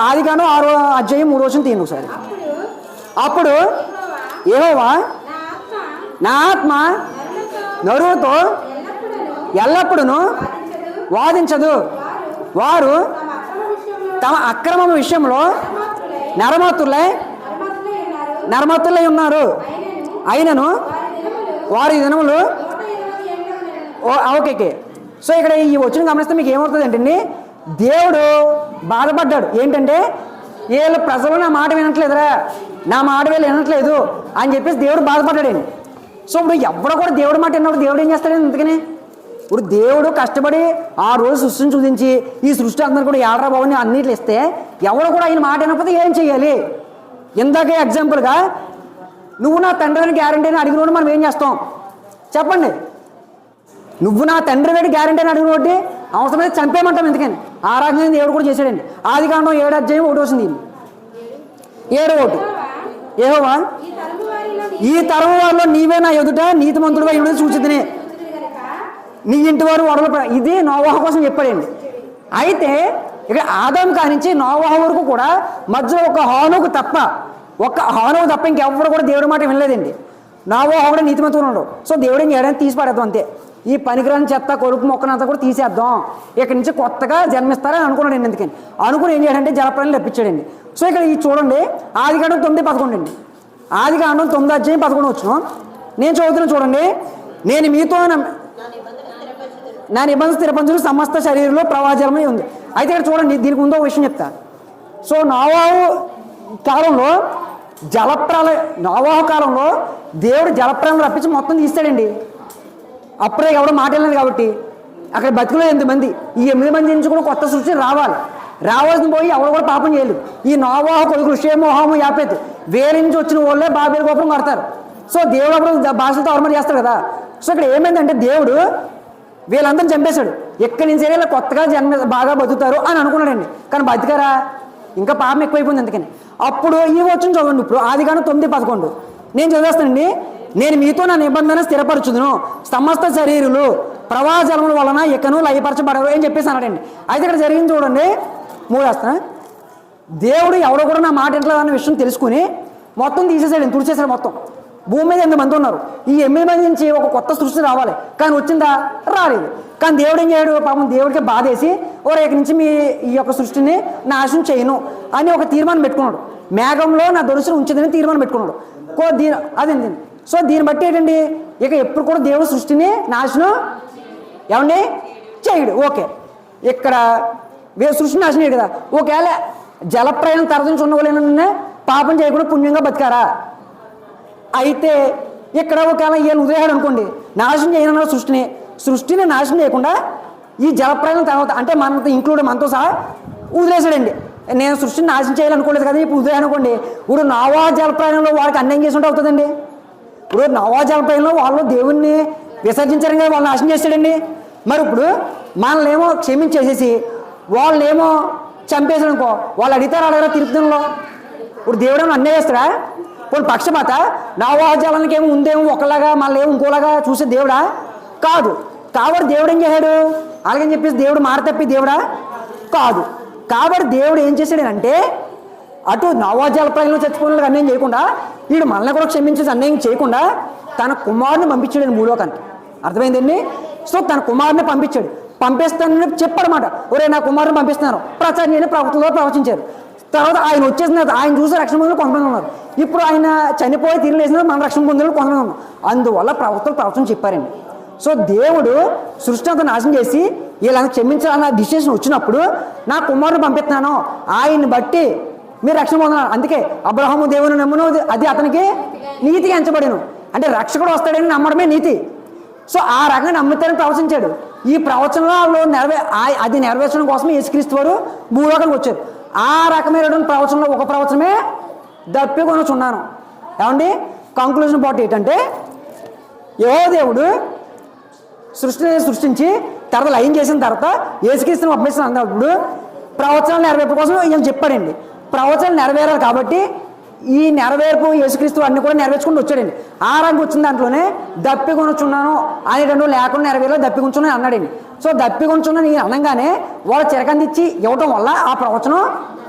ఆదికాండం 6 అధ్యాయం 3 వచనం తీయండి ఒకసారి. అప్పుడు యెహోవా నా ఆత్మ నరులతో ఎల్లప్పుడూ వాదించదు. వారు తమ అక్రమం విషయంలో నరమతులై ఉన్నారు. అయినను వారి దినములు ఓకే. సో ఇక్కడ ఈ వచ్చిన గమనిస్తే మీకు ఏమవుతుంది అంటే దేవుడు బాధపడ్డాడు. ఏంటంటే వీళ్ళ ప్రజలు నా మాట వినట్లేదురా, నా మాట వీళ్ళు వినట్లేదు అని చెప్పేసి దేవుడు బాధపడ్డాడండి. సో ఇప్పుడు ఎవడో కూడా దేవుడి మాట విన్నప్పుడు దేవుడు ఏం చేస్తాడండి? అందుకని ఇప్పుడు దేవుడు కష్టపడి ఆ రోజు సృష్టిని చూపించి ఈ సృష్టి అందరూ కూడా ఏడరా బాబుని అన్నిట్లు ఇస్తే ఎవడో కూడా ఆయన మాట వినకపోతే ఏం చెయ్యాలి? ఇందాకే ఎగ్జాంపుల్గా నువ్వు నా తండ్రి అని గ్యారంటీ అని అడిగినోడు మనం ఏం చేస్తాం చెప్పండి? నువ్వు నా తండ్రి వేడి గ్యారంటీ అని అడిగినోటి అవసరమైతే చంపేయమంటాం. ఎందుకని? ఆ రకంగా దేవుడు కూడా చేశాడండి. ఆదికాండం 7 అధ్యాయం 1 వస్తుంది. 7:1 యెహోవా ఈ తరం వారిలో నీవే నా ఎదుట నీతిమంతుడుగా ఇవిడ సూచితనే నీ ఇంటి వారు వడలు. ఇది నోవాహు కోసం చెప్పాడండి. అయితే ఇక్కడ ఆదాము కానించి నోవాహు వరకు కూడా మధ్యలో ఒక హానోకు తప్ప ఒక్క హానో తప్ప ఇంకెవ్వరు కూడా దేవుడి మాట వినలేదండి. నోవాహు కూడా నీతిమంతుడు ఉన్నాడు. సో దేవుడు ఏం చేయడానికి తీసి పడేద్దాం అంతే. ఈ పనికిరాని చెత్త కొరుకు మొక్కనంతా కూడా తీసేద్దాం, ఇక్కడి నుంచి కొత్తగా జన్మిస్తారని అనుకున్నాడండి. ఎందుకని అనుకుని ఏం చేయడంటే జలప్రాణులు రప్పించాడండి. సో ఇక్కడ ఈ చూడండి, ఆదికాండం 9:11 అండి. ఆదికాండం 9:11 నేను చదువుతున్నాను చూడండి. నేను మీతో నా నిబంధన స్థిరపరచును, సమస్త శరీరంలో ప్రవాహజలమై ఉంది. అయితే ఇక్కడ చూడండి, దీనికి ముందు ఒక విషయం చెప్తా. సో నోవాహు కాలంలో నోవాహు కాలంలో దేవుడు జలప్రాణులు రప్పించి మొత్తం తీస్తాడండి. అప్పుడే ఎవడో మాట వెళ్ళలేదు కాబట్టి అక్కడ బతుకులో 8 మంది, ఈ 8 మంది నుంచి కూడా కొత్త సృష్టి రావాల్సిన పోయి ఎవరు కూడా పాపం చేయలేదు. ఈ నోవాహు కొడుకులు షేము, హాము, యాపెతు వేరే నుంచి వచ్చిన వాళ్ళే బాబేలు గోపురం కడతారు. సో దేవుడు అప్పుడు భాషలతో అవమరి చేస్తాడు కదా. సో ఇక్కడ ఏమైందంటే దేవుడు వీళ్ళందరినీ చంపేశాడు. ఎక్కడి నుంచి ఇలా కొత్తగా బాగా బతుకుతారు అని అనుకున్నాడండి. కానీ బతికారా? ఇంకా పాపం ఎక్కువైపోయింది. అందుకని అప్పుడు ఈ వచ్చిన చదవండి. ఇప్పుడు ఆదికాండం 9:11 నేను చదివేస్తానండి. నేను మీతో నా నిబంధన స్థిరపరచుదును, సమస్త శరీరులు ప్రవాహ జలముల వలన ఎక్కను లయపరచబడరు అని చెప్పేసి అన్నాడండి. అయితే ఇక్కడ జరిగింది చూడండి, 3 వేస్తాను. దేవుడు ఎవడో కూడా నా మాట ఇంట్లో అన్న విషయం తెలుసుకుని మొత్తం తీసేసాడు, తుడిచేసాడు మొత్తం. భూమి మీద 8 మంది ఉన్నారు. ఈ 8 మంది నుంచి ఒక కొత్త సృష్టి రావాలి, కానీ వచ్చిందా? రాలేదు. కానీ దేవుడు ఏం చేయడు? పాపం దేవుడికి బాధేసి ఇక్కడి నుంచి ఈ యొక్క సృష్టిని నాశనం చేయను అని ఒక తీర్మానం పెట్టుకున్నాడు. మేఘంలో నా ధనుసును ఉంచదని తీర్మానం పెట్టుకున్నాడు. అదేంటి? సో దీన్ని బట్టి ఏంటండి, ఇక ఎప్పుడు కూడా దేవుడు సృష్టిని నాశనం ఏమండి చేయడు. ఓకే, ఇక్కడ సృష్టిని నాశనం చేయడు కదా. ఒకవేళ జలప్రయాణం తరలించి ఉన్న వాళ్ళు పాపం చేయకుండా పుణ్యంగా బతికారా? అయితే ఇక్కడ ఒకవేళ ఈయన ఉదయాడు అనుకోండి, నాశనం చేయనున్న సృష్టిని నాశనం చేయకుండా ఈ జలప్రయాణం తర్వాత అంటే మనతో ఇంక్లూడ్ మనతో సహా వదిలేసాడండి. నేను సృష్టిని నాశనం చేయాలనుకోలేదు కదా. ఇప్పుడు ఉదయం అనుకోండి, ఇప్పుడు నోవాహు జలప్రయాణంలో వాళ్ళకి అన్యాయం చేసి ఉంటే అవుతుందండి. ఇప్పుడు నోవాహు జలప్రయాణంలో వాళ్ళు దేవుణ్ణి విసర్జించారని కదా, వాళ్ళు నాశనం చేస్తాడండి. మరి ఇప్పుడు మనల్నేమో క్షమించేసేసి వాళ్ళేమో చంపేసాడు అనుకో, వాళ్ళు అడిగితారు అడగరా తిరుపతిలో? ఇప్పుడు దేవుడు ఏమో అన్యాయం చేస్తాడా? ఇప్పుడు పక్షపాత నోవాహు జలానికి ఏమో ఉందేమో ఒకలాగా మళ్ళీ ఏమో ఇంకోలాగా చూసే దేవుడా? కాదు. కాబట్టి దేవుడు ఏం చేశాడు? అలాగని చెప్పేసి దేవుడు మాట తప్పి దేవుడా? కాదు. కాబట్టి దేవుడు ఏం చేశాడనంటే అటు నోవాహు జలప్రయాణంలో చచ్చిపోయిన అన్యాయం చేయకుండా వీడు మనల్ని కూడా క్షమించేసి అన్యాయం చేయకుండా తన కుమారుని పంపించాడు భూలోకానికి. అర్థమైందండి? సో తన కుమారుని పంపిస్తానని చెప్పాడన్నమాట. ఒరే నా కుమారుని పంపిస్తున్నాను ప్రచారం చేయని ప్రభుత్వంలో ప్రవచించారు. తర్వాత ఆయన వచ్చేసిన ఆయన చూసి రక్షణ పొందిన కొంతమంది ఉన్నారు. ఇప్పుడు ఆయన చనిపోయి తిరిగి లేసిన మన రక్షణ పొందిన కొంతమంది ఉన్నారు. అందువల్ల ప్రభుత్వం ప్రవచనం చెప్పారండి. సో దేవుడు సృష్టి అంతా నాశనం చేసి వీళ్ళని క్షమించాలన్న డిసిషన్ వచ్చినప్పుడు నా కుమారుని పంపిస్తున్నాను, ఆయన్ని బట్టి మీరు రక్షణ పొందుతున్నారు. అందుకే అబ్రహాము దేవుని నమ్మును, అది అతనికి నీతిగా ఎంచబడిను. అంటే రక్షకుడు వస్తాడని నమ్మడమే నీతి. సో ఆ రకంగా నమ్ముతారని ప్రవచించాడు. ఈ ప్రవచనంలో అది నెరవేర్చడం కోసమే యేసుక్రీస్తు వారు భూలోకానికి వచ్చారు. ఆ రకమైనటువంటి ప్రవచనంలో ఒక ప్రవచనమే దప్పికొనుచున్నాను. ఏమండి? కంక్లూజన్ పాయింట్ ఏంటంటే దేవుడు సృష్టించి తర్వాత లయం చేసిన తర్వాత యేసుక్రీస్తుని పంపిస్తున్న అన్నప్పుడు ప్రవచనాలు నెరవేర్పు కోసం ఈయన చెప్పాడండి. ప్రవచనాలు నెరవేరాలి కాబట్టి ఈ నెరవేర్పు యేసుక్రీస్తు అన్ని కూడా నెరవేర్చుకుంటూ వచ్చాడండి. ఆ రంగు వచ్చిన దాంట్లోనే దప్పికొనుచున్నాను అనేటండు లేకుండా నెరవేరలో దప్పికొంచున్నాను అన్నాడండి. సో దప్పికొంచున్నాను నేను అనగానే వాళ్ళు చిరకందిచ్చి ఇవ్వటం వల్ల ఆ ప్రవచనం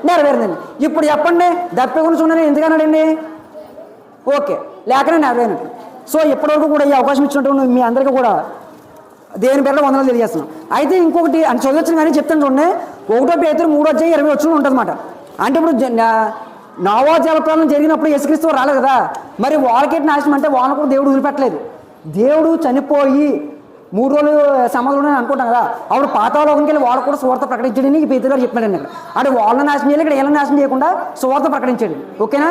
నెరవేరిందండి. ఇప్పుడు చెప్పండి, దప్పికొనుచున్నాను ఎందుకు అన్నాడండి? ఓకే, లేకనే నెరవేరినట్టు. సో ఇప్పటివరకు కూడా ఈ అవకాశం ఇచ్చినట్టు మీ అందరికీ కూడా దేవుని పేరులో వందనాలు తెలియజేస్తున్నాం. అయితే ఇంకొకటి అని చదవచ్చు కానీ చెప్తాను చూడండి, 1 పేతురు 3:20 ఉంటుంది అన్నమాట. అంటే ఇప్పుడు నోవాహు జలప్రయాణం జరిగినప్పుడు యేసుక్రీస్తు రాలేదు కదా, మరి వాళ్ళకేటి నాశనం అంటే వాళ్ళని కూడా దేవుడు వదిలిపెట్టలేదు. దేవుడు చనిపోయి 3 రోజులు సమాధులు అనుకుంటాం కదా, అప్పుడు పాతాళలోకంకి వెళ్ళి వాళ్ళు కూడా సువార్త ప్రకటించడని పేతురు గారు చెప్పాడండి. అక్కడ వాళ్ళని నాశనం చేయాలి, ఇక్కడ వీళ్ళని నాశనం చేయకుండా సువార్త ప్రకటించాడు. ఓకేనా?